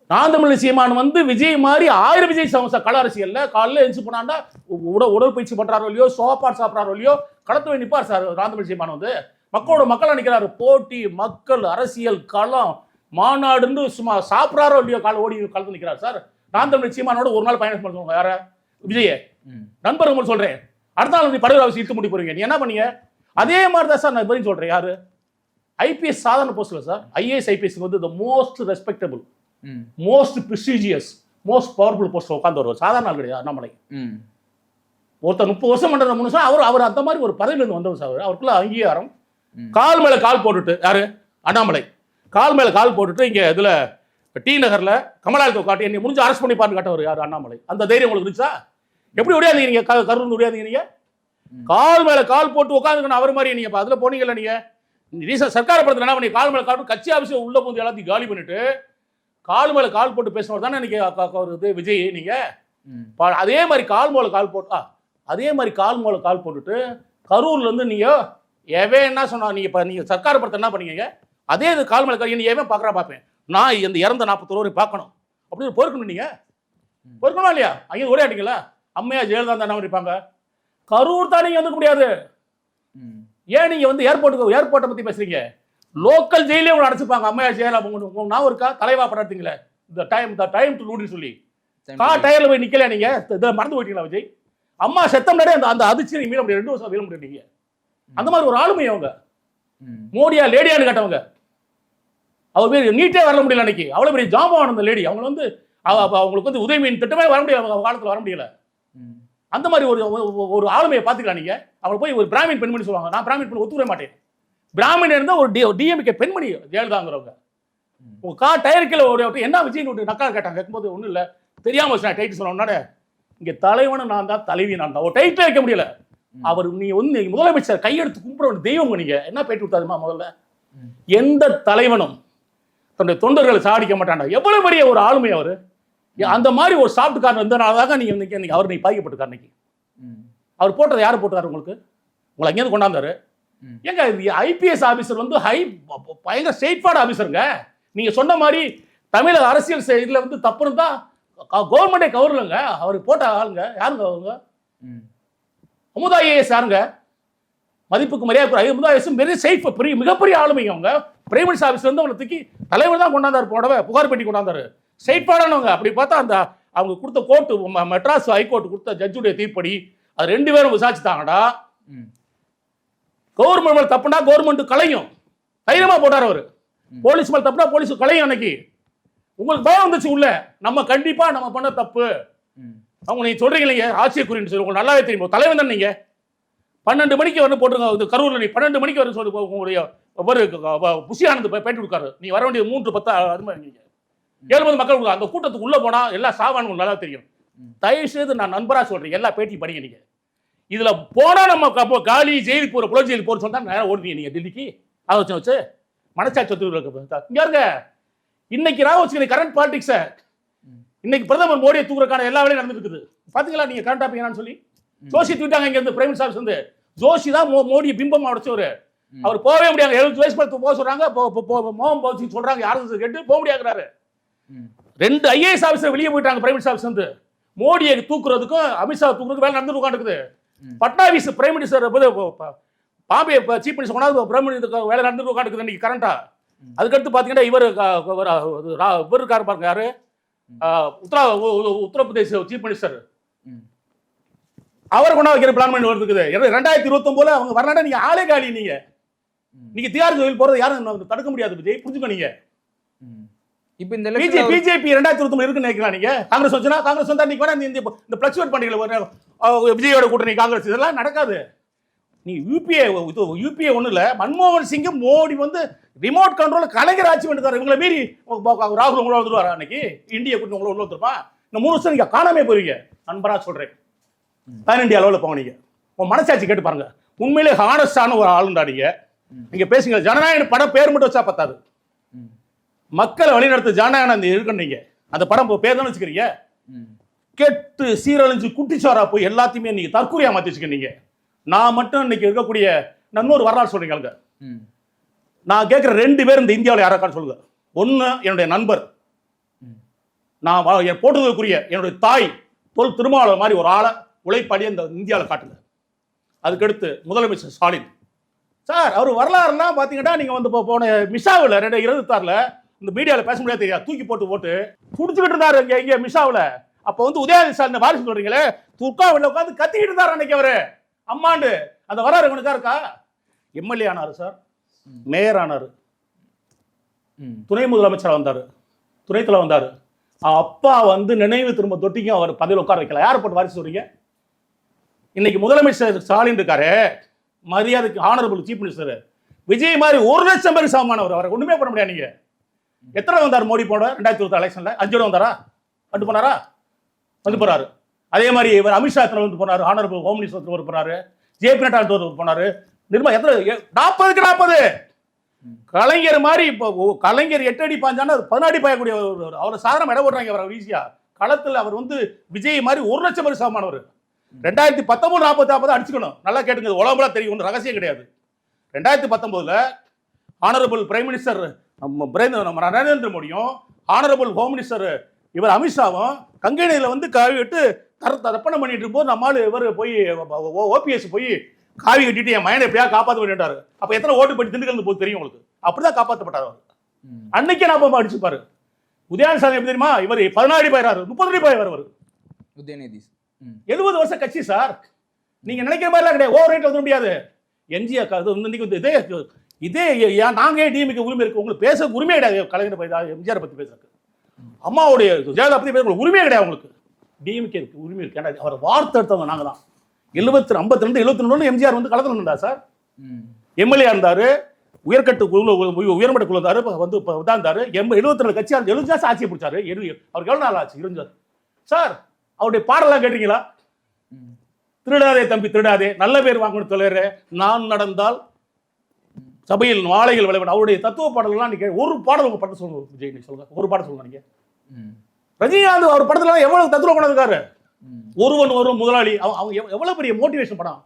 நான் தமிழ் சீமான் வந்து விஜய் மாதிரி 1000 விஜய் கள அரசியல்ல காலையில் எழுந்து போனாண்டா உடற்பயிற்சி பண்றாரோ இல்லையோ, சோப்பாடு சாப்பிட்றாரோ இல்லையோ, களத்து போய் நிற்பார் சார். நான் தமிழ் சீமான் வந்து மக்களா நிற்கிறாரு. போட்டி, மக்கள், அரசியல், களம், மாநாடுன்னு சும்மா சாப்பிட்றாரோ இல்லையோ ஓடி களத்து நிற்கிறார் சார். நான் தமிழ் சீமானோட ஒரு நாள் பயணம் பண்ணுவாங்க. யார? விஜய நண்பர்கள் சொல்றேன். அடுத்த நாள் நீ படையல் அவசியம் இழுத்து முடி போறீங்க. நீ என்ன பண்ணீங்க? அதே மாதிரி தான் சார் நான் பதில் சொல்றேன். யாரு? ஐபிஎஸ் சாதாரண போஸ்ட்ல சார். ஐஏஎஸ் ஐபிஎஸ் வந்து the most respectable, most prestigious, most powerful post உட்காந்து வருவார். சாதாரண ஆள் கிடையாது அண்ணாமலை. ஒருத்தர் 30 வருஷம் பண்ற முன்னுசா அவர் அந்த மாதிரி ஒரு பதவியில இருந்து வந்தவர் சார். அவருக்குள்ள அங்கீகாரம். கால் மேல கால் போட்டுட்டு யாரு? அண்ணாமலை கால் மேல கால் போட்டுட்டு இங்க இதுல டி நகர்ல கமலாலயத்தை காட்டி என்னை முடிஞ்சு அரெஸ்ட் பண்ணி பாருன்னு காட்டவர் யாரு? அண்ணாமலை. அந்த தைரியம் உங்களுக்கு இருந்துச்சா? எப்படி உடையாதீங்க நீங்க? கருண் உடையாதீங்க நீங்க. கால் மேல கால் போட்டு உட்காந்துக்கணும் அவர் மாதிரி. நீங்க அதுல போனீங்கல்ல நீங்க ரீசன் சர்க்கார படத்துல என்ன பண்ணி கால் மேல கால் போட்டு கட்சி ஆபீஸ் உள்ள போந்து எல்லாத்தையும் காலி பண்ணிட்டு கால் மேல கால் போட்டு பேசினவர் தானே இன்னைக்கு விஜய். நீங்க அதே மாதிரி கால் மேல கால் போட்டு அதே மாதிரி கால் மேல கால் போட்டுட்டு கரூர்ல இருந்து நீங்க என்ன சொன்னா நீங்க சர்க்கார படத்தை என்ன பண்ணீங்க? அதே இது கால் மேல கால் நீ ஏன் பாக்குறா பார்ப்பேன் நான் இந்த இறந்த 41 பார்க்கணும் அப்படின்னு பொறுக்கணும். நீங்க பொறுக்கணும் இல்லையா? அங்கே உரையாட்டிங்களா? அம்மையா ஜெயலலிதா தான் என்ன இருப்பாங்க. கரூர் தான் நீங்க வந்துக்க முடியாது. ஏன் நீங்க வந்து ஏர்போர்ட்டை பத்தி பேசுறீங்க? லோக்கல் ஜெயிலே உங்களை அடைச்சிப்பாங்க. அம்மையா ஜெயலலிதா உங்களுக்கு நான் இருக்கா தலைவா படாதீங்களே இந்த டைம் டு லூட்னு சொல்லி டயர்ல போய் நிக்கல நீங்க இதை மறந்து போயிட்டீங்களா விஜய்? அம்மா செத்தம்னாலே அந்த அதிர்ச்சி மீள முடியாது, 2 வருஷம் மீள முடியாது. நீங்க அந்த மாதிரி ஒரு ஆளுமை அவங்க. மோடியா லேடியான்னு கேட்டவங்க, அவர் பேர் நீட்டே வர முடியல அன்னைக்கு. அவ்வளவு பெரிய ஜாம்பவான் அந்த லேடி. அவங்க வந்து அவங்களுக்கு வந்து உதயமின் திட்டமே வர முடியல, அவங்க காலத்தில் வர முடியல. அந்த மாதிரி ஒரு ஆளுமையை பார்த்துக்கலாம் நீங்க. அவங்க போய் ஒரு பிராமின் பெண்மணி சொல்லுவாங்க, நான் பிராமின் பெண் ஒத்துக்கவே மாட்டேன். பிராமின் இருந்தா ஒரு டிஎம்கே பெண்மணி ஜெயலலிதாங்கிறவங்க. உங்க டயருக்கில் என்ன விஜய் நக்கா கேட்டாங்க, கேட்கும்போது ஒன்றும் இல்லை தெரியாம டைட்டில் சொன்னோட இங்க தலைவனும் நான் தான் தலைவி நான் தான், ஒரு டைட்டில் வைக்க முடியல. அவர் நீ வந்து முதலமைச்சர் கையெடுத்து கும்பிட தெய்வம். நீங்க என்ன பேட்டி விட்டாருமா முதல்ல? எந்த தலைவனும் தன்னுடைய தொண்டர்களை சாடிக்க மாட்டாண்டா. எவ்வளவு பெரிய ஒரு ஆளுமை அவரு. அந்த மாதிரி ஒரு சாப்பிட்டுக்காரன் இருந்தனாலதாக நீங்க இன்னைக்கு அவர் நீங்க பாதிக்கப்பட்டிருக்காரு. இன்னைக்கு அவர் போட்டதை யாரு போட்டாரு உங்களுக்கு? உங்களை அங்கேயிருந்து கொண்டாந்தாரு. ஏங்க ஐபிஎஸ் ஆபீசர் வந்து பயங்கர ஸ்ட்ரெயிட்ஃபார்வர்ட் ஆபீசருங்க. நீங்க சொன்ன மாதிரி தமிழக அரசியல் இதுல வந்து தப்பு இருந்தா கவர்மெண்டே கவர்லங்க. அவர் போட்ட ஆளுங்க யாருங்க அவங்க? அமுதா ஐஏஎஸ் யாருங்க? மதிப்புக்கு மரியாதை அமுதா ஐஏஎஸ் வெரி சேஃப், பெரிய மிகப்பெரிய ஆளுமைங்க. அவங்க பிரைம் மினிஸ்டர் ஆஃபீஸ்ல இருந்து அவங்களை தூக்கி தலைவர் தான் கொண்டாந்தாரு. போடவே புகார் பெட்டி கொண்டாந்தாரு. ஸ்ட்ரெயிட்ஃபார்வர்டானவங்க. அப்படி பார்த்தா அந்த அவங்க கொடுத்த கோர்ட்டு மெட்ராஸ் ஹைகோர்ட் கொடுத்த ஜட்ஜுடைய தீர்ப்படி அது 2 பேரும் விசாரிச்சுட்டாங்கடா. கவர்மெண்ட் மேல தப்புனா கவர்மெண்ட் கலையும். தைரியமா போட்டார் அவரு. போலீஸ் மேல தப்புனா போலீஸ் கலையும். அன்னைக்கு உங்களுக்கு பயம் வந்துச்சு உள்ள, நம்ம கண்டிப்பா நம்ம பண்ண தப்பு. அவங்க நீங்க சொல்றீங்க இல்லைங்க ஆட்சியை குறின்னு சொல்லி உங்களுக்கு நல்லாவே தெரியும். தலைவன் தான் நீங்க 12 மணிக்கு வந்து போட்டுருங்க கரூர்ல. நீ 12 மணிக்கு வர சொல்லி உங்களுடைய ஒவ்வொரு புஷியானந்த் பேட்டி கொடுக்காரு. நீ வர வேண்டிய 3:10 அது மாதிரி 70 மக்கள் அந்த கூட்டத்துக்கு உள்ள போனா எல்லாம் சாவான்னு நல்லா தெரியும். தயவு செய்து நான் நண்பரா சொல்றேன், எல்லா பேட்டி படிங்க. நீங்க இதுல போனா நம்ம காலி ஜெயிலுக்கு போற புல ஜெயிலுக்கு போற சொன்னா நேரம் ஓடுவீங்க நீங்க டெல்லிக்கு. அதை வச்சு மனசாட்சி இங்க இருங்க. இன்னைக்கு நான் வச்சுக்க கரண்ட் பாலிடிக்ஸ், இன்னைக்கு பிரதமர் மோடியை தூக்குறதுக்கான எல்லா வேலையும் நடந்துருக்குது. பாத்தீங்களா நீங்க கரண்ட் டாபிக் என்னன்னு சொல்லி ஜோஷி தூக்கிட்டாங்க. இங்க இருந்து பிரைம் மினிஸ்டர் வந்து ஜோஷி தான் மோடியை பிம்பம் உடைச்சவரு. அவர் போகவே முடியாது. 70 வயசு மேல போக சொல்றாங்க, மோகம் போச்சு சொல்றாங்க. யாரும் கேட்டு போக முடியாதுறாரு. 2 ஐஏஎஸ் ஆஃபீஸர் வெளியே போயிட்டாங்க பிரைம் மினிஸ்டர் ஆஃபீஸ் வந்து. மோடியை தூக்குறதுக்கும் அமித்ஷா தூக்குறதுக்கும் வேலை நடந்து உட்காந்துருக்குது. Fadnavis prime minister Bombay chief minister கொண்டாந்து பிரைம் மினிஸ்டர் வேலை நடந்து உட்காந்துருக்குது இன்னைக்கு கரண்டா. அதுக்கடுத்து பாத்தீங்கன்னா இவர் இருக்காரு பாருங்க, யாரு உத்தரப்பிரதேச சீஃப் மினிஸ்டர், அவர் கொண்டா வைக்கிற பிளான் பண்ணி வருது. 2029 அவங்க வரலாட நீங்க ஆளே காலி. நீங்க தியார் கோயில் போறது யாரும் தடுக்க முடியாது விஜய், புரிஞ்சுக்கோ. நீங்க இப்போ இந்த பிஜேபி 2029 இருக்குன்னு நினைக்கலாம். நீங்க காங்கிரஸ் வச்சுனா காங்கிரஸ் வந்தா நீங்க வேணா இந்த பிளக்சுவேட் பண்ணிக்கல விஜயோட கூட்டணி காங்கிரஸ் இதெல்லாம் நடக்காது. நீ யூபிஏ ஒண்ணு இல்ல, மன்மோகன் சிங் மோடி வந்து ரிமோட் கண்ட்ரோல் கலைஞர் ஆட்சி பண்ணிட்டாரு. இவங்களை மீறி ராகுல் உங்களை வந்துருவாரா? அன்னைக்கு இந்தியா கூட்டணி உங்களை உள்ள வந்துருப்பான். இந்த 3 வருஷம் நீங்க காணாமே போறீங்க. நண்பரா சொல்றேன், பேன் இந்தியா அளவில் போங்க. நீங்க உங்க மனசாட்சி கேட்டு பாருங்க. உண்மையிலே ஹானஸ்டான ஒரு ஆளுண்டா நீங்க. நீங்க பேசுங்க. ஜனநாயக படம் பேர் மட்டும் வச்சா பத்தாது. மக்களை வழிநடத்து ஜனநாயகம் இருக்கணும். நீங்க அந்த படம் பேர் தானே வச்சுக்கிறீங்க. கெட்டு சீரழிஞ்சு குட்டிச்சாரா போய் எல்லாத்தையுமே நீங்க தற்கொலையா மாத்தி வச்சுக்கிறீங்க. நான் மட்டும் இன்னைக்கு இருக்கக்கூடிய இன்னொரு வரலாறு சொல்றீங்க. நான் கேட்கிற 2 பேர் இந்த இந்தியாவில் யாராக்கான்னு சொல்லுங்க. ஒன்னு என்னுடைய நண்பர், நான் போட்டுதற்குரிய என்னுடைய தாய் தொல் திருமாவளவன் மாதிரி ஒரு ஆளை உழைப்பாடியே இந்த இந்தியாவில் காட்டுங்க. அதுக்கடுத்து முதலமைச்சர் ஸ்டாலின் சார். அவர் வரலாறுலாம் பார்த்தீங்கன்னா நீங்கள் வந்து போன மிஷாவில் 2026 இந்த மீடியாவில் பேச முடியாது, தெரியாது, தூக்கி போட்டு குடிச்சுக்கிட்டு இருந்தாரு இங்கே மிஷாவில். அப்போ வந்து உதயநிதி ஸ்டாலின் வாரிசு சொல்றீங்களே, துர்காவில் உட்காந்து கத்திக்கிட்டு இருந்தார் அன்னைக்கு அவரு. அம்மாண்டு அந்த வரலாறு இவனுக்கா இருக்கா? எம்எல்ஏ ஆனாரு சார், மேயர் ஆனாரு, துணை முதலமைச்சர் வந்தாரு, துணைத்தலைவர் வந்தாரு. அப்பா வந்து நினைவு திரும்ப தொட்டிக்கும் அவர் பதவியில் உட்கார வைக்கல. யாரை போட்டு வாரிசு சொல்றீங்க? இன்னைக்கு முதலமைச்சர் ஸ்டாலின் இருக்காரு, மரியாதைக்கு ஆனரபிள் சீஃப் மினிஸ்டர் விஜய் மாதிரி 1 லட்சம் பேருக்கு சமமானவர். அவரை ஒண்ணுமே பண்ண முடியாது. நீங்க எத்தனை வந்தார் மோடி போட 2020 எலெக்ஷன்ல? 5 வந்தாரா? வந்து போனாரா? வந்து போறாரு. அதே மாதிரி இவர் அமித்ஷா வந்து போனாரு, ஆனரபிள் ஹோம் மினிஸ்டர் போனாரு, ஜேபி நட்டா போனாரு. நிர்மலா எத்தனை 40க்கு 40. கலைஞர் மாதிரி இப்போ கலைஞர் 8 அடி பாஞ்சானா 14 அடி பாயக்கூடிய அவரை சாதாரண இடம் போடுறாங்க. அவர் ஈஸியா களத்தில் அவர் வந்து விஜய் மாதிரி 1 லட்சம் பேர் சமமானவர். 2019 40 அடிச்சுக்கணும். நல்லா கேட்டுங்க, உலகமெல்லாம் தெரியும், ஒன்றும் ரகசியம் கிடையாது. 2019 ஆனரபிள் பிரைம் மினிஸ்டர் நரேந்திர மோடியும் ஆனரபிள் ஹோம் மினிஸ்டர் இவர் அமித்ஷாவும் கங்கை நதியில் வந்து கழுவிட்டு தரப்பணம் பண்ணிட்டு இருக்கும்போது நம்மளால இவர் போய் ஓபிஎஸ் போய் காவி கட்டிட்டு என் மயனை எப்படியா காப்பாற்ற வேண்டாரு. அப்ப எத்தனை ஓட்டு போட்டு திண்டுக்கல் போது தெரியும் உங்களுக்கு. அப்படிதான் காப்பாற்றப்பட்டார் அவர். அன்னைக்கே நான் அடிச்சுப்பாரு. உதயநிதி எப்படி தெரியுமா, இவர் 16 அடி போயிறாரு, 30 அடி போய் வருவார். உதயநிதி 70 வருஷம் கட்சி சார். நீங்க நினைக்கிற மாதிரிலாம் கிடையாது, ஓவர் ரேட் வந்து முடியாது. எம்ஜிஆர் இதே நாங்க டிஎம்கே உரிமை இருக்கு, உங்களுக்கு பேச உரிமை கிடையாது. கலைஞர் எம்ஜிஆர் பத்தி பேசுறதுக்கு, அம்மாவுடைய ஜெயலலிதா பத்தி பேச உரிமையே கிடையாது உங்களுக்கு. டிஎம்கே உரிமை இருக்கு. அவர் வார்த்தை எடுத்தவங்க நாங்க தான். 52 72 எம்ஜிஆர் வந்து களத்தில் இருந்தா சார். எம்எல்ஏ இருந்தாரு, உயர்கட்டு குழு உயர்மட்ட குழு இருந்தாரு, வந்து இருந்தாரு. 72 கட்சி 70 ஆட்சியை பிடிச்சாரு. அவருக்கு எவ்வளவு நாள் ஆச்சு இருந்தார் சார். அவருடைய பாடலாம் கேட்டீங்களா? திருடாதே தம்பி திருடாதே, நல்ல பேர் வாங்கணும் தொலைற, நான் நடந்தால் சபையில் மாலைகள் விளையாட. அவருடைய தத்துவ பாடல்கள்லாம் நீங்க ஒரு பாடல் உங்க படத்தை சொல்லுங்க விஜய், நீங்க சொல்லுங்க ஒரு பாடல் சொல்லுங்க. நீங்க ரஜினிகாந்த் அவர் படத்துல எவ்வளவு தத்துவம் கொண்டிருக்காரு. ஒருவன் ஒரு முதலாளி, அவங்க எவ்வளவு பெரிய மோட்டிவேஷன் படம்.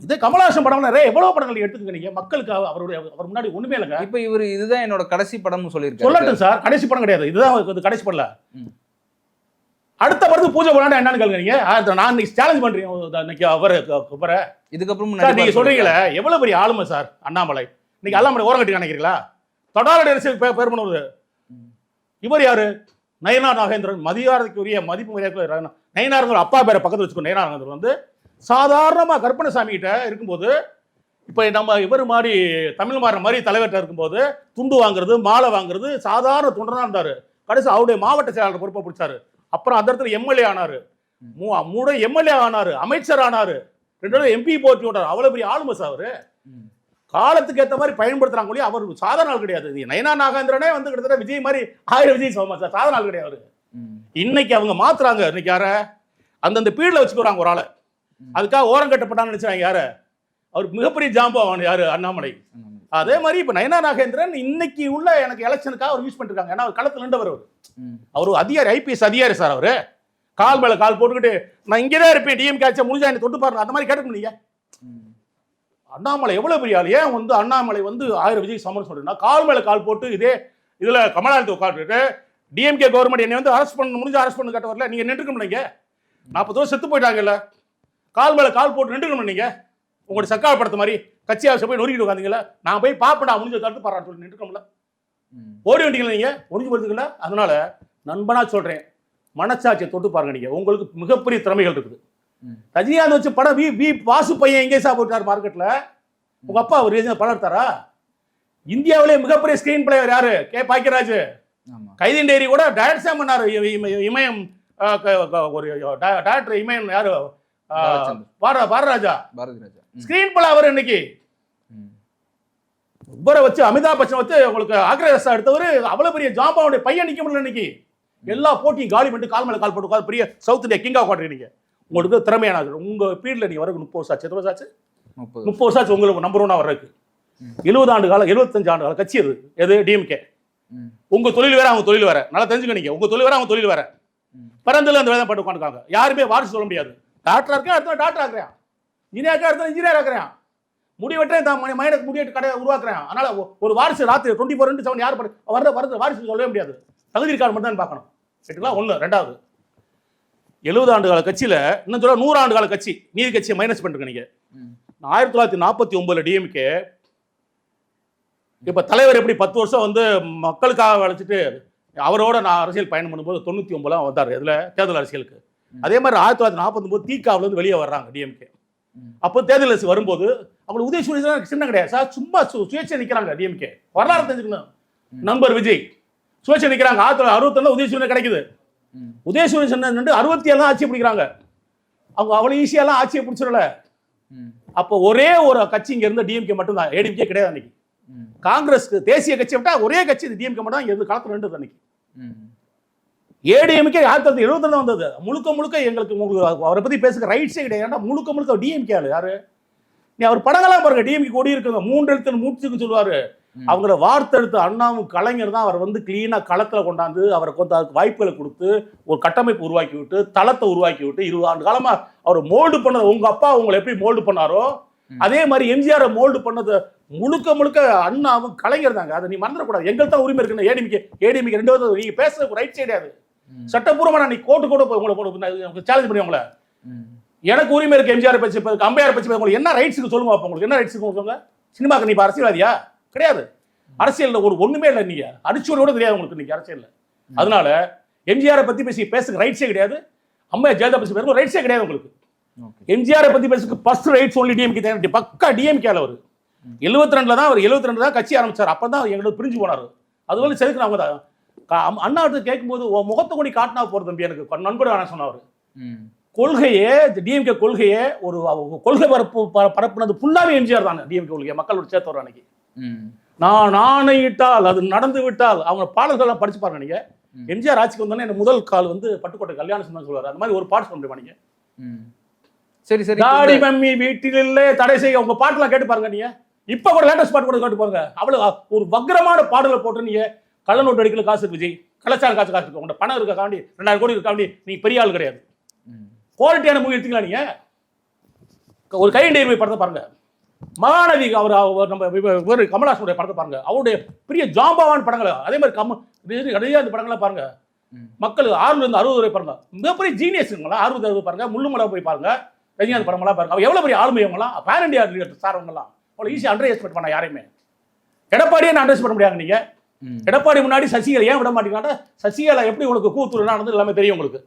இது கமலஹாசன் படம் எவ்வளவு படங்கள் எடுத்துக்க நீங்க. மக்களுக்கு அவர் முன்னாடி ஒண்ணுமே இல்லைங்க. இப்ப இவர் இதுதான் என்னோட கடைசி படம்னு சொல்லியிருக்காரு. சொல்லட்டும் சார், கடைசி படம் கிடையாது, இதுதான் கடைசி படல. அடுத்த படத்துக்கு பூஜை பண்ணா என்னன்னு கேளுங்க நீங்க. நான் இன்னைக்கு சேலஞ்ச் பண்றேன் இன்னைக்கு அவரை. இதுக்கப்புறம் நீங்க சொல்றீங்களே எவ்வளவு பெரிய ஆளுமை சார் அண்ணாமலை. இன்னைக்கு அண்ணாமலை ஓரம் கட்டி நினைக்கிறீங்களா? தொடாலடி அரசியல் பேர் பண்ணுவது இவர் யாரு? நயனார் நாகேந்திரன். மதியாரத்துக்குரிய மதிப்பு மரியாதை நயனார் அப்பா பேரை பக்கத்தில் வச்சுக்கோ. நயனார் நாகேந்திரன் வந்து சாதாரணமா கருப்பணசாமி கிட்ட இருக்கும்போது, இப்ப நம்ம இவர் மாதிரி தமிழ் மாற மாதிரி தலைவர்கிட்ட இருக்கும்போது துண்டு வாங்குறது மாலை வாங்குறது சாதாரண தொண்டனா இருந்தாரு. கடைசி அவருடைய மாவட்ட செயலாளர் பொறுப்பை பிடிச்சாரு. அப்புறம் அந்த இடத்துல எம்எல்ஏ ஆனாரு, 3 எம்எல்ஏ ஆனாரு, அமைச்சர் ஆனாரு, 2 எம்பி போட்டி விட்டாரு. அவ்வளவு பெரிய ஆளுமை சார் அவரு. காலத்துக்கு ஏற்ற மாதிரி பயன்படுத்துறாங்க. அவர் சாதாரண ஆள் கிடையாது. நயனார் நாகேந்திரனே வந்து கிட்டத்தட்ட விஜய் மாதிரி 1000 விஜய் சோமா சார், சாதாரண ஆள் கிடையாது. இன்னைக்கு அவங்க மாத்துறாங்க. இன்னைக்கு யார அந்தந்த பீரியட்ல வச்சுக்கிறாங்க ஒரு ஆளை. அதுக்காக ஓரம் கட்டப்பட்டான்னு நினைச்சாங்க யாரு? அவர் மிகப்பெரிய ஜாம்பவான் யாரு? அண்ணாமலை. அதே மாதிரி இப்ப நயனார் நாகேந்திரன் இன்னைக்கு உள்ள எனக்கு எலெக்ஷனுக்காக அவர் யூஸ் பண்ணிருக்காங்க. ஏன்னா அவர் களத்துல நின்றவர். அவர் அதிகாரி, ஐபிஎஸ் அதிகாரி சார். அவரு கால் மேல கால் போட்டுக்கிட்டு நான் இங்கதான் இருப்பேன், டிஎம்கே ஆட்சி முடிஞ்சா என்ன தொட்டு பாருங்க அந்த மாதிரி கேட்க முடியா? அண்ணாமலை எவ்வளவு பெரிய ஆள். ஏன் வந்து அண்ணாமலை வந்து 1000 விஜய் சமரம் சொல்றேன்னா, கால் மேல கால் போட்டு இதுல கமலாலயத்தை உட்காந்துட்டு டிஎம்கே கவர்மெண்ட் என்னை வந்து அரெஸ்ட் பண்ண முடிஞ்சு அரெஸ்ட் பண்ண கேட்ட வரல. நீங்க நின்றுக்கணும். நீங்க 40 வருஷம் செத்து போயிட்டாங்கல்ல, கால் மேல கால் போட்டு நின்றுக்கணும். நீங்க உங்களுடைய சர்க்கார் படத்தை மாதிரி கட்சி ஆஃபீஸை போய் நொறுக்கிட்டு உட்காந்தீங்களா? நான் போய் பாப்படா முடிஞ்ச தடுத்து பாராட்டு சொல்லி நின்றுக்கோம்ல. ஓடி வண்டிங்களா நீங்க ஒழிஞ்சு போறதுக்குல்ல. அதனால நண்பனா சொல்றேன், மனச்சாட்சியை தொட்டு பாருங்க. நீங்க உங்களுக்கு மிகப்பெரிய திறமைகள் இருக்குது. ரஜினிகாந்த் வச்சு படம் வாசு பையன் எங்கே சாப்பிட்டார் மார்க்கெட்ல. உங்க அப்பா ஒரு படம் எடுத்தாரா? இந்தியாவிலே மிகப்பெரிய ஸ்கிரீன் பிளேயர் யாரு? கே பாக்கியராஜ். கைதின் டைரி கூட டைரக்ஷன் பண்ணாரு. இமயம் ஒரு டைரக்டர் இமயம் யாரு? பாரதிராஜா. ஸ்கிரீன் பிளே அவர். இன்னைக்கு உபரை வச்சு அமிதாப் பச்சன் வச்சு உங்களுக்கு ஆக்ரேசா எடுத்தவர். அவ்வளவு பெரிய ஜாம்பாவுடைய பையன் நிக்க முடியல. இன்னைக்கு எல்லா போட்டியும் காலி பண்ணிட்டு கால் மேல கால் போட்டு பெரிய சவுத் இந்தியா கிங்கா உட்காந்துருக்கீங்க. உங்களுக்கு திறமையான உங்க பீரியட்ல நீ வரக்கு 30 வருஷம் ஆச்சு. 30 வருஷம் ஆச்சு உங்களுக்கு நம்பர் 1 வர்றதுக்கு. 70 ஆண்டு காலம் 75 ஆண்டு காலம் கட்சி எது டிஎம்கே. உங்க தொழில் வேற அவங்க தொழில் வேற. நல்லா தெரிஞ்சுக்க. நீங்க உங்க தொழில் வேற அவங்க தொழில் வேற. பிறந்தல அந்த வேலை பட்டு உட்காந்துருக்காங்க. யாருமே வாரிசு சொல்ல முடியாது. டாக்டர் இருக்கேன், அடுத்த டாக்டர் ஆக்குறேன். இன்ஜினியர் அடுத்த இன்ஜினியர் ஆக்குறேன். முடிவெட்டேன் மைனக்கு முடிவெட்டு கடை உருவாக்குறேன். அதனால ஒரு வாரிசு ராத்திரி 24/7 யார் வர்றது வாரிசு சொல்லவே முடியாது. தகுதி இருக்காது மட்டும் தான் பார்க்கணும். சரிங்களா? 1. 2வது 70 ஆண்டு கால கட்சியில இன்னும் சொல்ல 100 ஆண்டு கால கட்சி நீதி கட்சியை மைனஸ் பண்ணிருக்க. நீங்க 1949 டிஎம்கே இப்ப தலைவர் எப்படி 10 வருஷம் வந்து மக்களுக்காக அழைச்சிட்டு அவரோட நான் அரசியல் பயணம் பண்ணும்போது 99 வந்தார். இதுல தேர்தல் அரசியலுக்கு. அதே மாதிரி 1949 தீகாவில இருந்து வெளியே வர்றாங்க டிஎம்கே. அப்போ தேர்தல் அரசு வரும்போது அவங்களுக்கு உதயசூரியன் சின்ன கிடையாது சார். சும்மா சுயேட்சை நிக்கிறாங்க டிஎம்கே. வரலாறு தெரிஞ்சுக்கணும். நண்பர் விஜய் சுயேட்சை நிக்கிறாங்க. 1961 உதயசூரியன் கிடைக்குது. உதயசூரியன் 67 தான் ஆட்சியை பிடிக்கிறாங்க. அவங்க அவ்வளவு ஈஸியாலாம் ஆட்சியை பிடிச்சிடல. அப்போ ஒரே ஒரு கட்சி இங்க இருந்த டிஎம்கே மட்டும் தான். ஏடிஎம்கே கிடையாது. அன்னைக்கு காங்கிரஸ் தேசிய கட்சி விட்டா ஒரே கட்சி டிஎம்கே மட்டும் தான் இங்க இருந்து களத்துல நின்றது. அன்னைக்கு ஏடிஎம்கே 1972 வந்தது. முழுக்க எங்களுக்கு அவரை பத்தி பேசுற ரைட்ஸே கிடையாது. முழுக்க டிஎம்கே யாரு? நீ அவர் படங்கள்லாம் பாருங்க. டிஎம்கே கொடி இருக்குங்க. 3 எழுத்து மூச்சுக்கு சொல்லுவாரு. அவங்கள வார்த்தெடுத்து அண்ணாவும் கலைஞர் தான் அவர் வந்து கிளீனா களத்துல கொண்டாந்து அவருக்கு வந்து அதுக்கு வாய்ப்புகளை கொடுத்து ஒரு கட்டமைப்பு உருவாக்கி விட்டு தளத்தை உருவாக்கி விட்டு 20 ஆண்டு காலமா அவர் மோல்டு பண்ணது. உங்க அப்பா உங்களை எப்படி மோல்டு பண்ணாரோ அதே மாதிரி எம்ஜிஆர் மோல்டு பண்ணது முழுக்க அண்ணாவும் கலைஞர் தாங்க. அதை நீ மறந்துடக்கூடாது. எங்களுக்கு தான் உரிமை இருக்குன்னு. ஏடிஎம்கே 2 நீங்க பேசுறது ரைட் கிடையாது. சட்டப்பூர்வமா நீ கோர்ட்டு கூட உங்களை சேலஞ்ச் பண்ணி உங்களை எனக்கு உரிமை இருக்கு எம்ஜிஆர் பேச்சு அம்பையார் பேச்சு உங்களுக்கு என்ன ரைட்ஸுக்கு சொல்லுங்க அப்போ உங்களுக்கு என்ன ரைட்ஸுக்கு சொல்லுங்க சினிமாக்கு நீ அரசியல்வாதியா கிடையாது அரசியல்ல ஒரு ஒண்ணுமே இல்லை நீங்க அடிச்சோட தெரியாது உங்களுக்கு நீங்க அரசியல்ல அதனால எம்ஜிஆரை பத்தி பேசுக்கு ரைட்ஸே கிடையாது அம்மையார் ஜெயலலிதா பத்தி பேசுறது ரைட்ஸே கிடையாது உங்களுக்கு எம்ஜிஆரை பத்தி பேசுக்கு ஃபர்ஸ்ட் ரைட்ஸ் ஒன்லி டிஎம்கே பக்கா டிஎம்கேல அவர் 72 தான் அவர் 72 தான் கட்சி ஆரம்பிச்சார் அப்பதான் எங்களுக்கு பிரிஞ்சு போனாரு அது வந்து செதுக்குறவங்க தான் அண்ணா கேட்கும்போது முகத்தை கொண்டு காட்டினா போறது தம்பி எனக்கு நண்பர் வேணாம் சொன்னவர் கொள்கையே டிஎம்கே கொள்கையே ஒரு கொள்கை பரப்புனது ஃபுல்லாவே எம்ஜிஆர் தானே டிஎம்கே கொள்கையை மக்களோட சேர்த்து வர அன்னைக்கு நான் ஆணையிட்டால் அது நடந்து விட்டால் அவங்க பாடல்கள்லாம் படிச்சு பாருங்க நீங்க எம்ஜிஆர் ஆட்சிக்கு வந்தோன்னே என்ன முதல் கால் வந்து பட்டுக்கோட்டை கல்யாண சுந்தரம் சொல்லுவாரு அந்த மாதிரி ஒரு பாட்டு சொல்ல முடியுமா நீங்க சரி சரி தாடி மம்மி வீட்டிலே தடை செய்ய உங்க பாட்டுலாம் கேட்டு பாருங்க நீங்க இப்ப கூட லேட்டஸ்ட் பாட்டு கூட கேட்டு பாருங்க அவ்வளவு ஒரு வக்ரமான பாடலை போட்டு நீங்க கள்ள நோட்டு அடிக்கல காசு இருக்கு விஜய் கலாச்சாரம் காசு இருக்கு உங்க பணம் இருக்க காண்டி 2000 கோடி இருக்காண்டி நீங்க பெரிய ஆள் கிடையாது குவாலிட்டியான மூவி எடுத்தீங்களா நீங்க ஒரு கைண்டே படத்தை பாருங்க மகாநதி அவர் நம்ம கமலாசனுடைய படத்தை பாருங்க அவருடைய பெரிய ஜாம்பவான் படங்கள் அதே மாதிரி நிறைய அந்த படங்களை பாருங்க மக்கள் 6 இருந்து 60 வரை பாருங்க மிகப்பெரிய ஜீனியஸ்ங்களா 60 60 பாருங்க முள்ளுமலை போய் பாருங்க ரஜினிகாந்த் படமெல்லாம் பாருங்க அவ எவ்வளவு பெரிய ஆளுமையவங்களாம் பேன் இண்டியா சாரவங்கலாம் அவ்வளோ ஈஸியாக அண்டர் எஸ்டிமேட் பண்ண யாரையுமே எடப்பாடியே நான் அண்டர் பண்ண முடியாது நீங்க எடப்பாடி முன்னாடி சசிகலா ஏன் விட மாட்டீங்கன்னா சசிகலா எப்படி உங்களுக்கு கூத்துரு நடந்து எல்லாமே தெரியும் உங்களுக்கு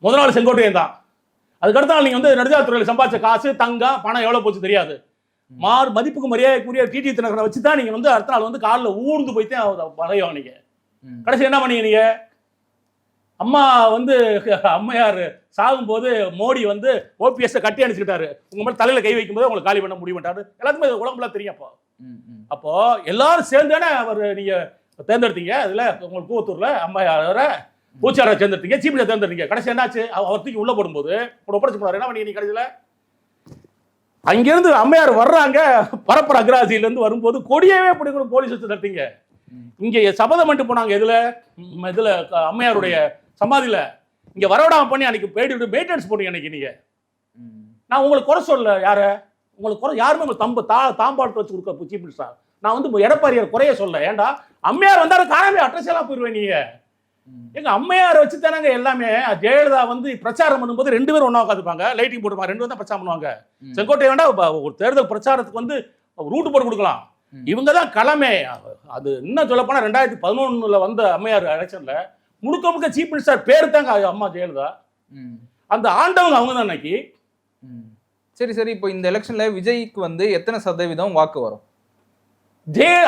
முதல் நாள் செங்கோட்டையன் தான் அதுக்கடுத்த நாள் நீங்க வந்து நெடுஞ்சாலைத்துறையில் சம்பாதிச்ச காசு தங்கம் பணம் எவ்வளவு போச்சு தெரியாது மதிப்புக்கு மரியாதைக்குரிய டிடி தினகரனை வச்சு தான் நீங்க வந்து அடுத்த நாள் வந்து காலில் ஊர்ந்து போய்த்தான் வரையும் நீங்க கடைசி என்ன பண்ணீங்க நீங்க அம்மா வந்து அம்மையார் சாகும்போது மோடி வந்து ஓபிஎஸ் கட்டி அனுப்பிச்சுட்டாரு உங்க மேல தலையில கை வைக்கும் போது உங்களுக்கு காலி பண்ண முடிய மாட்டாரு எல்லாத்துக்குமே உடம்புல தெரியும் அப்போ எல்லாரும் சேர்ந்து தானே அவர் நீங்க தேர்ந்தெடுத்தீங்க அதுல உங்களுக்கு கூவத்தூர்ல அம்மையார பூச்சாரை தேர்ந்தெடுத்தீங்க சீஃப் மினிஸ்டர் தேர்ந்தெடுத்தீங்க கடைசி என்னாச்சு அவர் தூக்கி உள்ள போடும்போது ஒப்படைச்சு போனாரு என்ன பண்ணீங்க நீ கடைசியில அங்கிருந்து அம்மையார் வர்றாங்க பரப்பர அக்ராசியில இருந்து வரும்போது கொடியவே பிடிக்கணும் போலீஸ் வச்சு தடுத்தீங்க இங்க சபதம் பண்ணிட்டு போனாங்க இதுல அம்மையாருடைய சமாதியில இங்க வரவிடாம பண்ணி அன்னைக்கு போயிட்டு மெயின்டெனன்ஸ் போட்டீங்க அன்னைக்கு நீங்க நான் உங்களுக்கு குறை சொல்ல உங்களுக்கு குறை யாருமே உங்களுக்கு தாம்பாட்டு வச்சு கொடுக்க சீஃப் மினிஸ்டர் நான் வந்து எடப்பாடியார் குறைய சொல்ல ஏன்டா அம்மையார் வந்தாலும் காணாமே அட்ரஸ் எல்லாம் போயிடுவேன் நீங்க எங்க அம்மையார் வச்சு தானங்க எல்லாமே ஜெயலலிதா வந்து பிரச்சாரம் பண்ணும்போது 2 பேரும் ஒண்ணா உட்காந்துப்பாங்க லைட்டிங் போட்டுப்பாங்க 2 பேரும் தான் பிரச்சாரம் பண்ணுவாங்க செங்கோட்டை வேண்டா ஒரு தேர்தல் பிரச்சாரத்துக்கு வந்து ரூட் போட்டு கொடுக்கலாம் இவங்க தான் கிளமே அது இன்னும் சொல்ல போனா 2011 வந்த அம்மையார் எலெக்ஷன்ல முழுக்க சீஃப் மினிஸ்டர் பேர் தாங்க அம்மா ஜெயலலிதா அந்த ஆண்டவங்க அவங்க தான் அன்னைக்கு சரி சரி இப்போ இந்த எலெக்ஷன்ல விஜய்க்கு வந்து எத்தனை சதவீதம் வாக்கு வரும்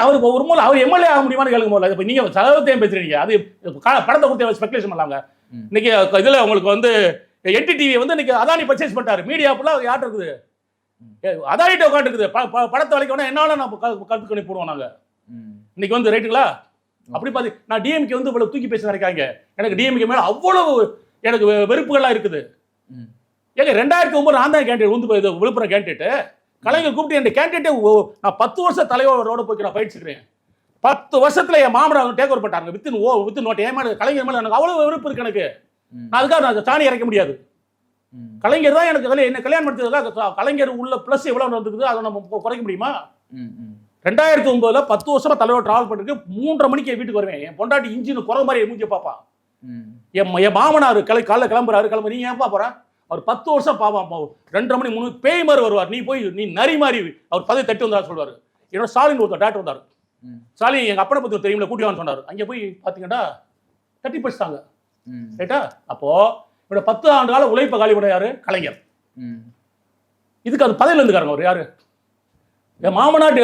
அவருக்கு ஒரு மூலம் அவர் எம்எல்ஏ ஆக முடியுமான்னு கேளுங்க போல இப்போ நீங்க சதவீதத்தையும் பேசுறீங்க அது படத்தை கொடுத்து ஸ்பெகுலேஷன் பண்ணலாங்க இன்னைக்கு இதுல உங்களுக்கு வந்து என்டிடிவி வந்து இன்னைக்கு அதானி பர்ச்சேஸ் பண்ணிட்டாரு மீடியா ஃபுல்லாக யார்ட்டு இருக்குது அதானிட்ட உட்காந்து இருக்குது படத்தை வரைக்கும் என்னால நான் கருத்து கணி போடுவோம் நாங்க இன்னைக்கு வந்து ரைட்டுங்களா அப்படி பார்த்து நான் டிஎம்கே வந்து இவ்வளவு தூக்கி பேச நினைக்காங்க எனக்கு டிஎம்கே மேல அவ்வளவு எனக்கு வெறுப்புகள்லாம் இருக்குது ஏங்க 2009 நான் தான் கேண்டிடேட் வந்து விழுப்புரம் கேண்டிடேட் கலைஞர் கூப்பிட்டு என் கேண்டிடேட்டே நான் 10 வருஷம் தலைவரோட போய் நான் பயிற்சிக்கிறேன் 10 வருஷத்துல என் மாமனார் டேக் ஓவர் பண்ணாங்க வித்து நோட் ஏன் கலைஞர் மேல எனக்கு அவ்வளவு வெறுப்பு இருக்கு எனக்கு நான் அதுக்காக நான் சாணி இறக்க முடியாது கலைஞர் தான் எனக்கு என்ன கல்யாணம் பண்ணதுக்காக கலைஞர் உள்ள பிளஸ் எவ்வளவு வந்துருக்குது அதை நம்ம குறைக்க முடியுமா 2009 10 வருஷமா தலைவர் டிராவல் பண்ணிருக்கு 3:30 மணிக்கு வீட்டுக்கு வருவேன் என் பொண்டாட்டி இன்ஜின் குறை மாதிரி மூஞ்சி பாப்பா என் மாமனார் காலைல கிளம்புறாரு நீ ஏன் போற அவர் 10 வருஷம் பாப்பான் 2:30 மணி 3 பேய் மாதிரி வருவார் நீ போய் நீ நரி மாதிரி அவர் பதவி தட்டி வந்தாரு சொல்லுவாரு என்னோட ஸ்டாலின் ஒருத்தர் டாக்டர் வந்தாரு ஸ்டாலின் எங்க அப்பனை பத்தி தெரியுமில்ல கூட்டிவான்னு சொன்னாரு அங்கே போய் பாத்தீங்கன்னா தட்டி படிச்சிட்டாங்க ரைட்டா அப்போ இவரோட 10 ஆண்டு கால உழைப்ப காலி பண்ண யாரு கலைஞர் இதுக்கு அது பதவியில் இருந்துக்காருங்க அவர் யாரு என் மாமனாட்டு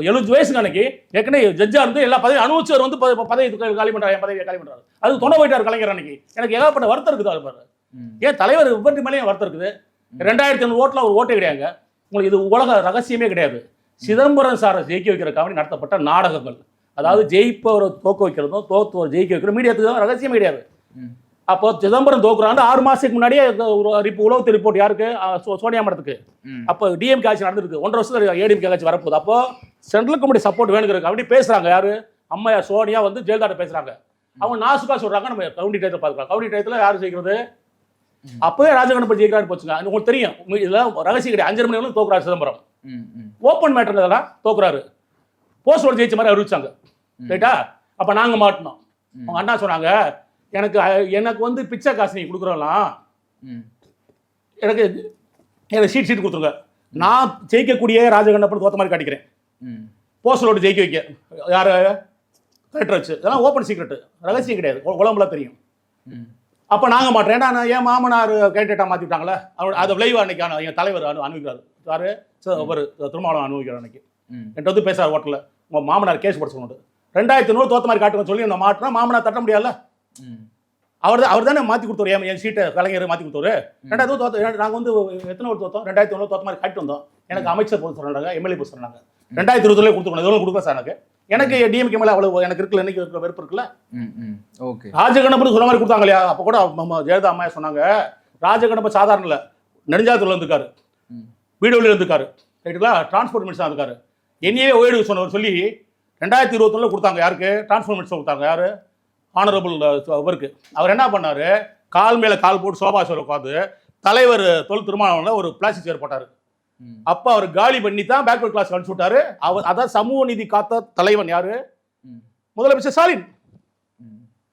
70 வயசுக்கு அன்னைக்கு ஏற்கனவே ஜட்ஜா இருந்து எல்லா பதவி அனுபவிச்சவர் வந்து பதவி காலி பண்றாரு என் பதவியை காலி பண்றாரு அது தொணை போயிட்டார் கலைஞர் அன்னைக்கு எனக்கு ஏகப்பட்ட வருத்தம் இருக்குது அது பாரு ஏன் தலைவர் விபத்து மேலேயும் வருத்தம் இருக்குது 2500 ஓட்டுல ஒரு ஓட்டே கிடையாங்க உங்களுக்கு இது உலக ரகசியமே கிடையாது சிதம்பரம் சாரை ஜெயிக்க வைக்கிறதுக்காக நடத்தப்பட்ட நாடகங்கள் அதாவது ஜெயிப்பவரை தோக்க வைக்கிறதும் தோத்தவர் ஜெயிக்க வைக்கிறதும் மீடியாத்துக்கு ரகசியமே கிடையாது அப்போ சிதம்பரம் தோக்குறாங்க 6 மாசத்துக்கு முன்னாடியே உளவுத்து ரிப்போர்ட் யாருக்கு சோனியா மேடத்துக்கு அப்போ டிஎம்கே ஆட்சி நடந்திருக்கு 1.5 வருஷத்துல ஏடிஎம்கே ஆட்சி வரப்போகுது அப்போ சென்ட்ரல் கமிட்டி சப்போர்ட் வேணுங்கிறது அப்படி பேசுறாங்க யாரு அம்மையா சோனியா வந்து ஜெயலலிதா பேசுறாங்க அவங்க நாசுக்கா சொல்றாங்க நம்ம கவுண்டி டயத்தில் பார்க்கலாம் கவுண்டி டயத்தில் யாரு ஜெயிக்கிறது அப்பவே ராஜகணபதி ஜெயிக்கிறாரு போச்சுங்க உங்களுக்கு தெரியும் இதெல்லாம் ரகசியம் கிடையாது 5 மணி தோக்குறாரு சிதம்பரம் ஓப்பன் மேட்டர்ல இதெல்லாம் தோக்குறாரு போஸ்டோட ஜெயிச்ச மாதிரி அறிவிச்சாங்க ரைட்டா அப்ப நாங்க மாட்டினோம் அவங்க அண்ணா சொன்னாங்க எனக்கு வந்து பிச்சை காசு நீ கொடுக்குறோம்லாம் எனக்கு சீட் கொடுத்துருங்க, நான் ஜெயிக்கக்கூடிய ராஜகண்ணப்பன் தோத்த மாதிரி காட்டிக்கிறேன், போஸ்டலோடு ஜெயிக்க வைக்க யார் கலெக்டர் வச்சு, இதெல்லாம் ஓப்பன் சீக்ரெட், ரகசியம் கிடையாது, உலகம்லாம் தெரியும். அப்போ நாங்கள் மாட்டோம். ஏன்னா நான் என் மாமனார் கேண்டிடேட்டாக மாற்றிட்டாங்களே, அதை விளைவு அன்னைக்கு என் தலைவர் அனுபவிக்கிறார், யார் ஒரு திருமாவளவன் அனுபவிக்கிறார். அன்னைக்கு என்கிட்ட வந்து பேசுகிறார் ஹோட்டலில், உங்கள் மாமனார் கேஸ் போட சொன்னார், 2000 தோத்த மாதிரி காட்டுங்க சொல்லி நான் மாட்டினா மாமனார் தட்ட முடியாதுல்ல. அவர் தானே மாற்றி கொடுத்தாரு, என் சீட்டை கலைஞர் மாற்றி கொடுத்தாரு. 2000 தோத்த, நாங்கள் வந்து எத்தனை ஒரு தோத்தோம், 2001 தோத்த மாதிரி காட்டி வந்தோம். எனக்கு அமைச்சர் போட்டு சொன்னாங்க, எம்எல்ஏ போட்டு சொன்னாங்க. 2020 கொடுத்துக்கணும், எவ்வளோ கொடுக்க சார் எனக்கு டிஎம்கே மேலே அவ்வளோ எனக்கு இருக்குல்ல, இன்னைக்கு இருக்கிற வெறுப்பு இருக்குல்ல. ஓகே, ராஜகண்ணப்பன் சொன்ன மாதிரி கொடுத்தாங்க இல்லையா. அப்போ கூட ஜெயலலிதா அம்மா சொன்னாங்க, ராஜகண்ணப்பன் சாதாரண இல்லை, நெடுஞ்சாலத்தில் இருந்துக்காரு, வீடுகளில் இருந்துக்காரு, ரைட்டுங்களா, டிரான்ஸ்போர்ட் மினிஸ்டர் இருக்காரு. என்னையே ஓய்டு சொன்னவர் சொல்லி 2021 கொடுத்தாங்க. யாருக்கு? டிரான்ஸ்போர்ட் மினிஸ்டர் கொடுத்தாங்க. யார்? ஆனரபிள் அவருக்கு. அவர் என்ன பண்ணார், கால் மேலே கால் போட்டு சோபா சேர் உட்காந்து தலைவர் தொல் திருமாவளவன்ல ஒரு பிளாஸ்டிக் சேர் போட்டார். அப்போ அவர் காலி பண்ணி தான் பேக்வர்ட் கிளாஸ் அனுப்பிச்சு விட்டாரு. அவர் அதான் சமூக நீதி காத்த தலைவன் யாரு? முதலமைச்சர் ஸ்டாலின்.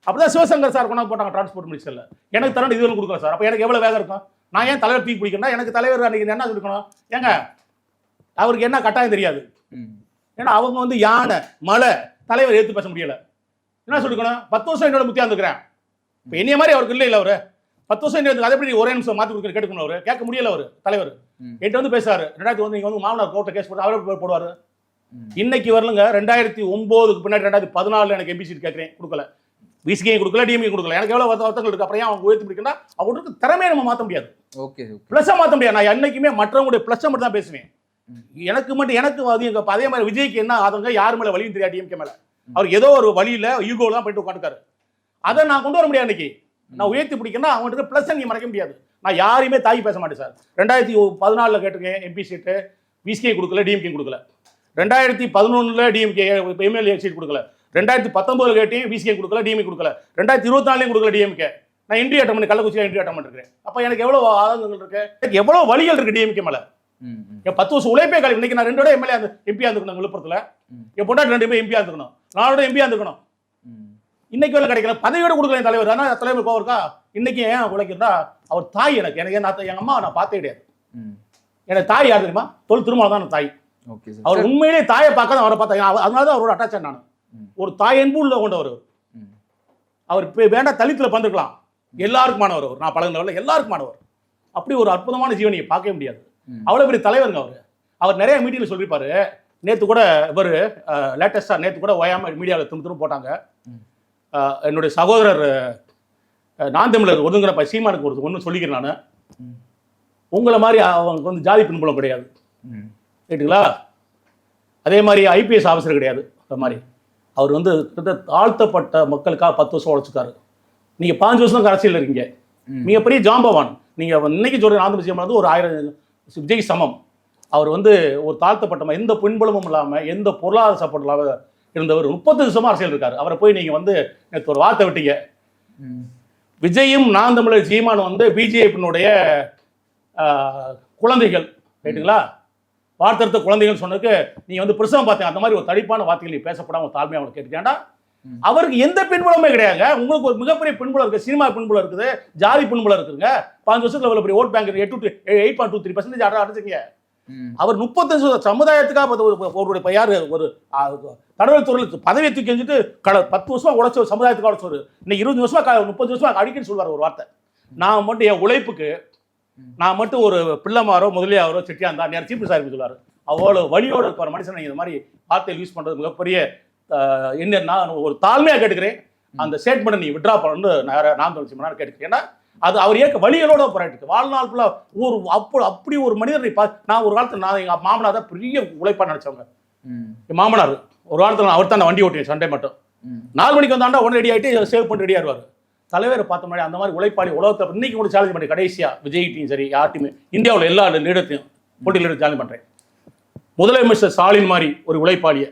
அப்படிதான் சிவசங்கர் சார் கொண்டாந்து போட்டாங்க டிரான்ஸ்போர்ட் மினிஸ்டர்ல. எனக்கு தரணும் இதுவரை கொடுக்குறேன் சார். அப்போ எனக்கு எவ்வளோ வேகம் இருக்கும்? நான் ஏன் தலைவர் தூக்கி பிடிக்கணும்? எனக்கு தலைவர் அன்னைக்கு என்ன சொல்லிக்கணும், ஏங்க அவருக்கு என்ன கட்டாயம் தெரியாது. ஏன்னா அவங்க வந்து யானை மலை தலைவர் ஏற்று பேச முடியல. என்ன சொல்லிக்கணும், 10 வருஷம் என்னோட முத்தியா இருந்துக்கிறேன். இப்போ என்னைய மாதிரி அவருக்கு இல்லை அவரு 10 வருஷம் என்ன, அதை எப்படி ஒரே நிமிஷம் மாற்றி கொடுக்குற கேட்கணும். அவர் கேட்க முடியல. அவர் தலைவர் என்கிட்ட வந்து பேசுறாரு, 2001 நீங்க வந்து மாமனார் கோர்ட்டை கேஸ் போட்டு அவரே போடுவாரு. இன்னைக்கு வரலங்க, 2009க்கு பின்னாடி 2014 எனக்கு எம்பி சீட் கேட்குறேன், கொடுக்கல. விசிகே கொடுக்கல, டிஎம்கே கொடுக்கல. எனக்கு எவ்வளோ வருத்தங்கள் இருக்கு. அப்புறம் அவங்க உயர்த்தி பிடிக்கணும்னா அவங்களுக்கு திறமையை நம்ம மாற்ற முடியாது. ஓகே, ப்ளஸ்ஸாக மாற்ற முடியாது. நான் என்னைக்குமே மற்றவங்களுடைய ப்ளஸ்ஸை மட்டும் தான் பேசுவேன். எனக்கு மட்டும் எனக்கு அதே மாதிரி விஜய்க்கு என்ன ஆதங்க, யார் மேலே வலியும் தெரியாது. டிஎம்கே மேலே அவர் ஏதோ ஒரு வழியில் ஈகோவில் தான் போயிட்டு உட்காந்துக்காரு. அதை நான் கொண்டு வர முடியாது. இன்னைக்கு நான் உயர்த்தி பிடிக்கணும்னா அவங்களுக்கு ப்ளஸ் நீங்க மறைக்க முடியாது. நான் யாரையுமே தாய் பேச மாட்டேன் சார். 2014 கேட்டிருக்கேன் எம்பி சீட்டு, விசிகே கொடுக்கல, டிஎம்கே கொடுக்கல. 2011 டிஎம்கே எம்எல்ஏ சீட் கொடுக்கல. 2019 கேட்டையும் விசிகே கொடுக்கல, டிஎம்கே கொடுக்கல. 2024 கொடுக்கல டிஎம்கே. நான் இன்ட்ரி அட்டம் பண்ணி கள்ளக்குறிச்சியில் இன்ட்ரி அட்டம் பண்ணிருக்கேன். அப்போ எனக்கு எவ்வளோ ஆதங்கங்கள் இருக்கு, எனக்கு எவ்வளோ வழிகள் இருக்கு டிஎம்கே மேலே. என் 10 வருஷம் உழைப்பே காலி. இன்னைக்கு நான் 2 எம்எல்ஏ எம்பியா இருந்துக்கணும் விழுப்புரத்தில். என் பொண்டாட்டி 2 எம்பியா இருந்துக்கணும், 4 எம்பியா இருந்துக்கணும். இன்னைக்கு வேலை கிடைக்கல, பதவியோட கொடுக்கல என் தலைவர். ஆனால் தலைவர் கோவம் இருக்கா? இன்னைக்கு ஏன் உழைக்கிறதா? அவர் தாய் எனக்கு எங்கள் அம்மா நான் பார்த்தே கிடையாது. எனக்கு தாய் யார் தெரியுமா? தொல் திருமாவளவன் தான் தாய். அவர் உண்மையிலே தாயை பார்க்காத அவரை பார்த்தா, அதனால தான் அவரோட அட்டாச். நான் ஒரு தாய் அன்பு உள்ள கொண்டவர். அவர் வேண்டாம் தலித்தில் பந்துக்கலாம், எல்லாருக்குமானவர். அவர் நான் பழகினவரில் எல்லாருக்குமானவர். அப்படி ஒரு அற்புதமான ஜீவனியை பார்க்கவே முடியாது. அவ்வளோ பெரிய தலைவருங்க அவர். அவர் நிறைய மீட்டிங்கில் சொல்லியிருப்பாரு. நேற்று கூட இவர் லேட்டஸ்டாக நேற்று கூட ஓயாம மீடியாவில் திரும்ப போட்டாங்க. என்னுடைய சகோதரர் நான் தமிழர் ஒதுங்கிற சீமானுக்கு ஒன்று சொல்லிக்கிறேன் நான். உங்களை மாதிரி அவங்க வந்து ஜாதி பின்புலம் கிடையாது, கேட்டுங்களா? அதே மாதிரி ஐபிஎஸ் ஆஃபீஸர் கிடையாது. அந்த மாதிரி அவர் வந்து தாழ்த்தப்பட்ட மக்களுக்காக 10 வருஷம் உழைச்சிருக்காரு. நீங்கள் 5 வருஷம் அரசியல் இருக்கீங்க, மிகப்பெரிய ஜாம்பவான். நீங்கள் இன்னைக்கு சொல்கிற நான் தமிழ் வந்து ஒரு 1000 விஜய் சமம். அவர் வந்து ஒரு தாழ்த்தப்பட்ட எந்த பின்புலமும் இல்லாமல் எந்த பொருளாதார சப்போர்ட் இல்லாமல் இருந்தவர் 30 வருஷமா அரசியல் இருக்காரு. அவரை போய் நீங்க வந்து நேற்று ஒரு வார்த்தை விட்டீங்க. விஜயும் நான் தமிழர் சீமான் வந்து பிஜேபியினுடைய குழந்தைகள், ரைட்டுங்களா? வார்த்தை குழந்தைகள் சொன்னதுக்கு நீங்க வந்து பிரசவம் பார்த்தீங்க. அந்த மாதிரி ஒரு தடிப்பான வார்த்தைகள் பேசப்படாம தாழ்மையாக அவங்களை கேட்டுக்கேன்டா. அவருக்கு எந்த பின்புலமே கிடையாது. உங்களுக்கு ஒரு மிகப்பெரிய பின்புலம் இருக்கு, சினிமா பின்புலம் இருக்குது, ஜாதி பின்புலம் இருக்குங்க. 5 வருஷத்துல இவ்வளவு பெரிய ஓட் பேங்க் 8.23% அடைச்சிங்க. அவர் 35 சமுதாயத்துக்காக யார் ஒரு கடவுள் துறையில் பதவியை தூக்கி வச்சுட்டு 10 வருஷமா உழைச்ச ஒரு சமுதாயத்துக்கு உழைச்சவர். இன்னைக்கு 20 வருஷமா 30 வருஷமா அடிக்கடி சொல்வார் ஒரு வார்த்தை. நான் மட்டும் என் உழைப்புக்கு நான் மட்டும் ஒரு பிள்ளைமாரோ முதலியாரோ செட்டியா இருந்தா நேரம் சீஃப் சார் சொல்லுவார். அவ்வளோ வழியோடு இருப்பார் மனுஷன். இந்த மாதிரி வார்த்தையை யூஸ் பண்றது மிகப்பெரிய என்ன. நான் ஒரு தாழ்மையாக கேட்டுக்கிறேன், அந்த ஸ்டேட்மெண்ட் நீ விட்ரா பண்ணு நான் சொல்லிச்சு கேட்டுக்கிறேன். ஏன்னா அது அவர் ஏற்க வழிகளோட போராட்டு வாழ்நாள் ஃபுல்லாக ஒரு அப்படி ஒரு மனிதரை நான் ஒரு காலத்தில் நான் எங்கள் மாமனார் தான் பெரிய உழைப்பாக நினச்சவங்க. என் மாமனார் ஒரு காலத்தில் அவர் தான் வண்டி ஓட்டுவேன் சண்டே மட்டும் 4 மணிக்கு வந்தாண்டா உடனே ரெடி ஆகிட்டு சேவ் பண்ணி ரெடி ஆடுவார். தலைவரை பார்த்த மாதிரி அந்த மாதிரி உழைப்பாளி உலகத்தை இன்னைக்கு கூட சேலஞ்ச் பண்ணி கடைசியாக விஜய்டையும் சரி யார்ட்டையுமே இந்தியாவில் எல்லா லீடத்தையும் போட்டியில் சேலஞ்ச் பண்ணுறேன். முதலமைச்சர் ஸ்டாலின் மாதிரி ஒரு உழைப்பாளியை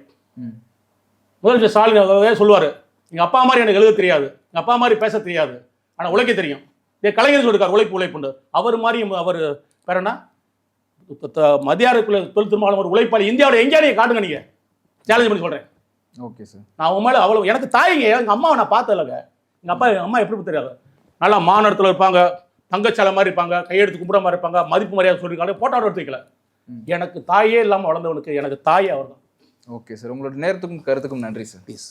முதலமைச்சர் ஸ்டாலின் சொல்லுவார், எங்கள் அப்பா மாதிரி எனக்கு எழுத தெரியாது, எங்கள் அப்பா மாதிரி பேச தெரியாது, ஆனால் உழைக்க தெரியும். கலைஞர் சொல்லிருக்கார் உழைப்பு. அவர் மாதிரி அவர் பேர் என்ன மத்தியாருக்குள்ள தொல் திருமாவளவன் ஒரு உழைப்பாளி இந்தியாவோட எங்கேயாவது காட்டுங்க, நீங்க சேலஞ்ச் பண்ணி சொல்றேன். Okay sir. நான் உங்க மேல அவ்வளவு எனக்கு தாய்ங்க, எங்க அம்மாவை நான் பார்த்ததில்லைங்க. எங்க அம்மா எப்படி தெரியாது, நல்லா மாநிலத்தில் இருப்பாங்க, தங்கச்சாலை மாதிரி இருப்பாங்க, கையெடுத்து கும்பிட மாதிரி இருப்பாங்க, மதிப்பு மரியாதை சொல்லியிருக்காங்க, போட்டோ எடுத்து வைக்கல. எனக்கு தாயே இல்லாமல் வளர்ந்தவனுக்கு எனக்கு தாயே அவர் தான். ஓகே சார், உங்களோட நேரத்துக்கும் கருத்துக்கும் நன்றி சார். ப்ளீஸ்.